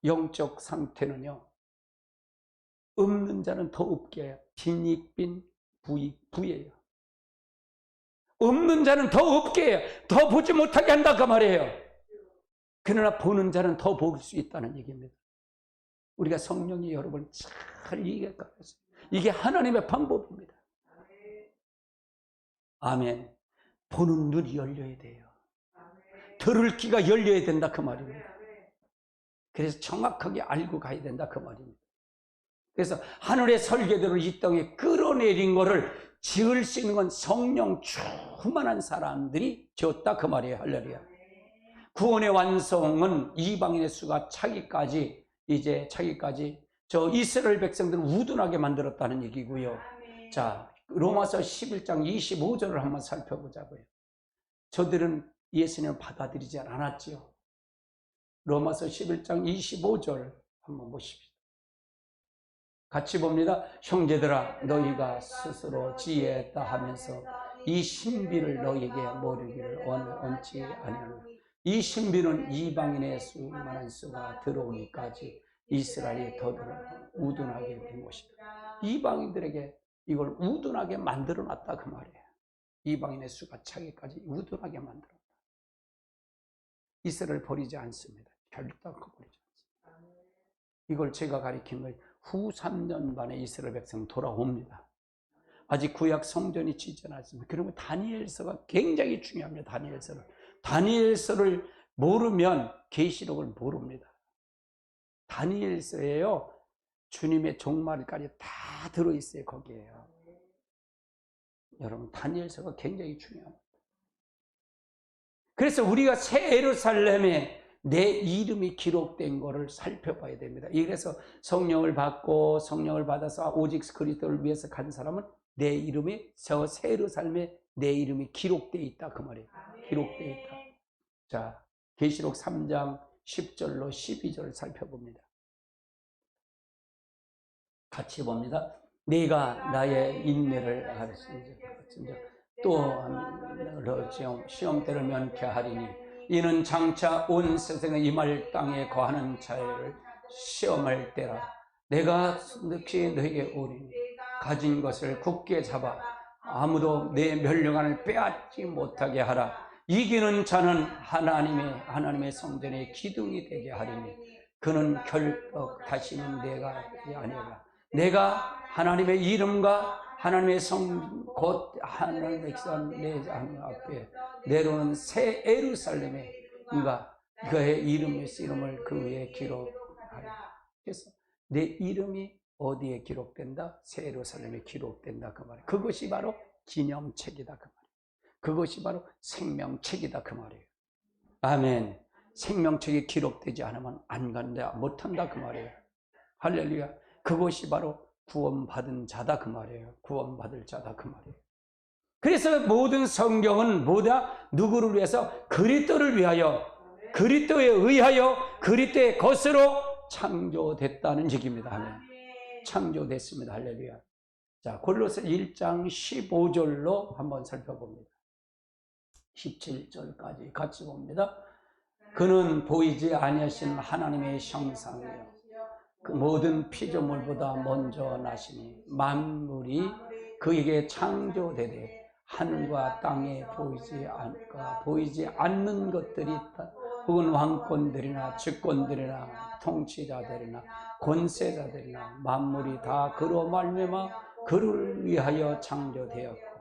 영적 상태는요, 없는 자는 더 없게 해요. 빈익빈 부예요. 없는 자는 더 없게 해요. 더 보지 못하게 한다 그 말이에요. 그러나 보는 자는 더 볼 수 있다는 얘기입니다. 우리가 성령이 여러분을 잘 이해할 것 같습니다. 이게 하나님의 방법입니다. 아멘. 보는 눈이 열려야 돼요. 들을 귀가 열려야 된다 그 말입니다. 그래서 정확하게 알고 가야 된다 그 말입니다. 그래서 하늘의 설계도를 이 땅에 끌어내린 거를 지을 수 있는 건 성령 충만한 사람들이 지었다 그 말이에요. 할렐루야. 구원의 완성은 이방인의 수가 차기까지 저 이스라엘 백성들을 우둔하게 만들었다는 얘기고요. 자, 로마서 11장 25절을 한번 살펴보자고요. 저들은 예수님을 받아들이지 않았지요. 로마서 11장 25절 한번 보십시오. 같이 봅니다. 형제들아, 너희가 스스로 지혜했다 하면서 이 신비를 너희에게 모르기를 원치 아니하노라. 이 신비는 이방인의 수많은 수가 들어오기까지 이스라엘이 더더욱 우둔하게 된 것이다. 이방인들에게 이걸 우둔하게 만들어놨다 그 말이에요. 이방인의 수가 차기까지 우둔하게 만들었다. 이스라엘 버리지 않습니다. 결단코 버리지 않습니다. 이걸 제가 가리킨 거예요. 후 3년 반에 이스라엘 백성 돌아옵니다. 아직 구약 성전이 지지 않았습니다. 그러면 다니엘서가 굉장히 중요합니다. 다니엘서를 모르면 계시록을 모릅니다. 다니엘서에요, 주님의 종말까지 다 들어있어요. 거기에요. 여러분, 다니엘서가 굉장히 중요합니다. 그래서 우리가 새 예루살렘에 내 이름이 기록된 거를 살펴봐야 됩니다. 그래서 성령을 받아서 오직 그리스도를 위해서 간 사람은 내 이름이 저 새 예루살렘에 내 이름이 기록되어 있다 그 말이에요. 기록되어 있다. 자, 계시록 3장 10절로 12절을 살펴봅니다. 같이 봅니다. 네가 나의 인내를 알았으니 또한 시험 때를 면케하리니 이는 장차 온 세상에 임할 땅에 거하는 자를 시험할 때라. 내가 늑시 너에게 오리니 가진 것을 굳게 잡아 아무도 내 멸류관을 빼앗지 못하게 하라. 이기는 자는 하나님의 성전의 기둥이 되게 하리니 그는 결코 다시는 내가 아니라 내가 하나님의 이름과 하나님의 곧 하나님의 백성 내 앞에 내려오는 새 예루살렘에 그의 이름을 그 위에 기록하라. 그래서 내 이름이 어디에 기록된다? 새 예루살렘에 기록된다 그 말이에요. 그것이 바로 기념책이다 그 말이에요. 그것이 바로 생명책이다 그 말이에요. 아멘. 생명책이 기록되지 않으면 안 간다 못한다 그 말이에요. 할렐루야. 그것이 바로 구원받은 자다 그 말이에요. 구원받을 자다 그 말이에요. 그래서 모든 성경은 뭐다? 누구를 위해서? 그리스도를 위하여, 그리스도에 의하여, 그리스도의 것으로 창조됐다는 얘기입니다. 아멘. 창조됐습니다. 할렐루야. 자, 골로새 1장 15절로 한번 살펴봅니다. 17절까지 같이 봅니다. 그는 보이지 아니하신 하나님의 형상이요 그 모든 피조물보다 먼저 나시니 만물이 그에게 창조되되 하늘과 땅에 보이지 않는 것들이 있다. 혹은 왕권들이나 주권들이나 통치자들이나 권세자들이나 만물이 다 그로 말미암아 그를 위하여 창조되었고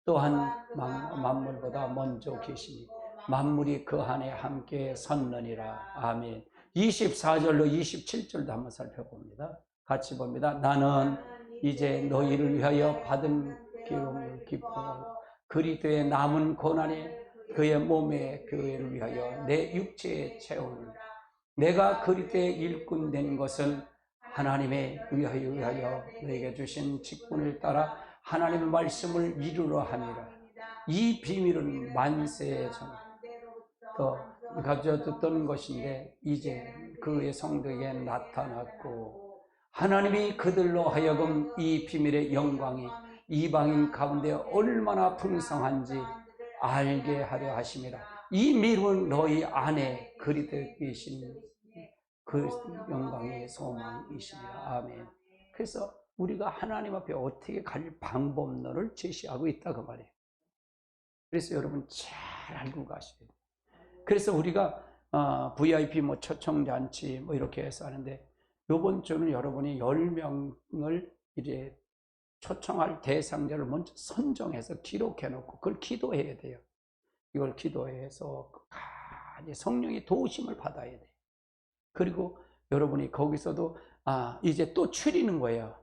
또한 만물보다 먼저 계시니 만물이 그 안에 함께 섰느니라. 아멘. 24절로 27절도 한번 살펴봅니다. 같이 봅니다. 나는 이제 너희를 위하여 받은 기름을 기뻐하고 그리스도의 남은 고난이 그의 몸의 교회를 위하여 내 육체에 채우니 내가 그리스도의 일꾼 된 것은 하나님의 의하여 너에게 주신 직분을 따라 하나님의 말씀을 이루려 함이라. 이 비밀은 만세에 전부터 가져졌던 것인데 이제 그의 성도에게 나타났고 하나님이 그들로 하여금 이 비밀의 영광이 이방인 가운데 얼마나 풍성한지 알게 하려 하심이라. 이 미루는 너희 안에 그리스도에 계신 그 영광의 소망이시니라. 아멘. 그래서 우리가 하나님 앞에 어떻게 갈 방법론을 제시하고 있다 그 말이에요. 그래서 여러분 잘 알고 가셔야 돼요. 그래서 우리가 VIP 초청잔치 이렇게 해서 하는데 이번 주는 여러분이 10명을 이제 초청할 대상자를 먼저 선정해서 기록해 놓고 그걸 기도해야 돼요. 이걸 기도해서 성령의 도우심을 받아야 돼요. 그리고 여러분이 거기서도 이제 또 추리는 거예요.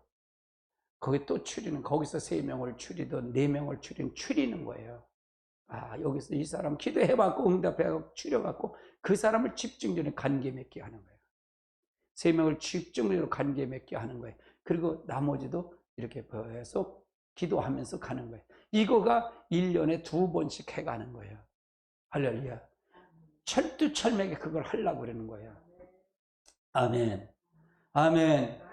거기 또 추리는, 거기서 3명을 추리든 4명을 추리는 거예요. 여기서 이 사람 기도해봤고 응답해갖고 추려갖고 그 사람을 집중적으로 관계 맺게 하는 거예요. 3명을 집중적으로 관계 맺게 하는 거예요. 그리고 나머지도 이렇게 해서 기도하면서 가는 거예요. 이거가 1년에 2번씩 해가는 거예요. 할렐루야. 철두철미하게 그걸 하려고 그러는 거예요. 아멘. 아멘.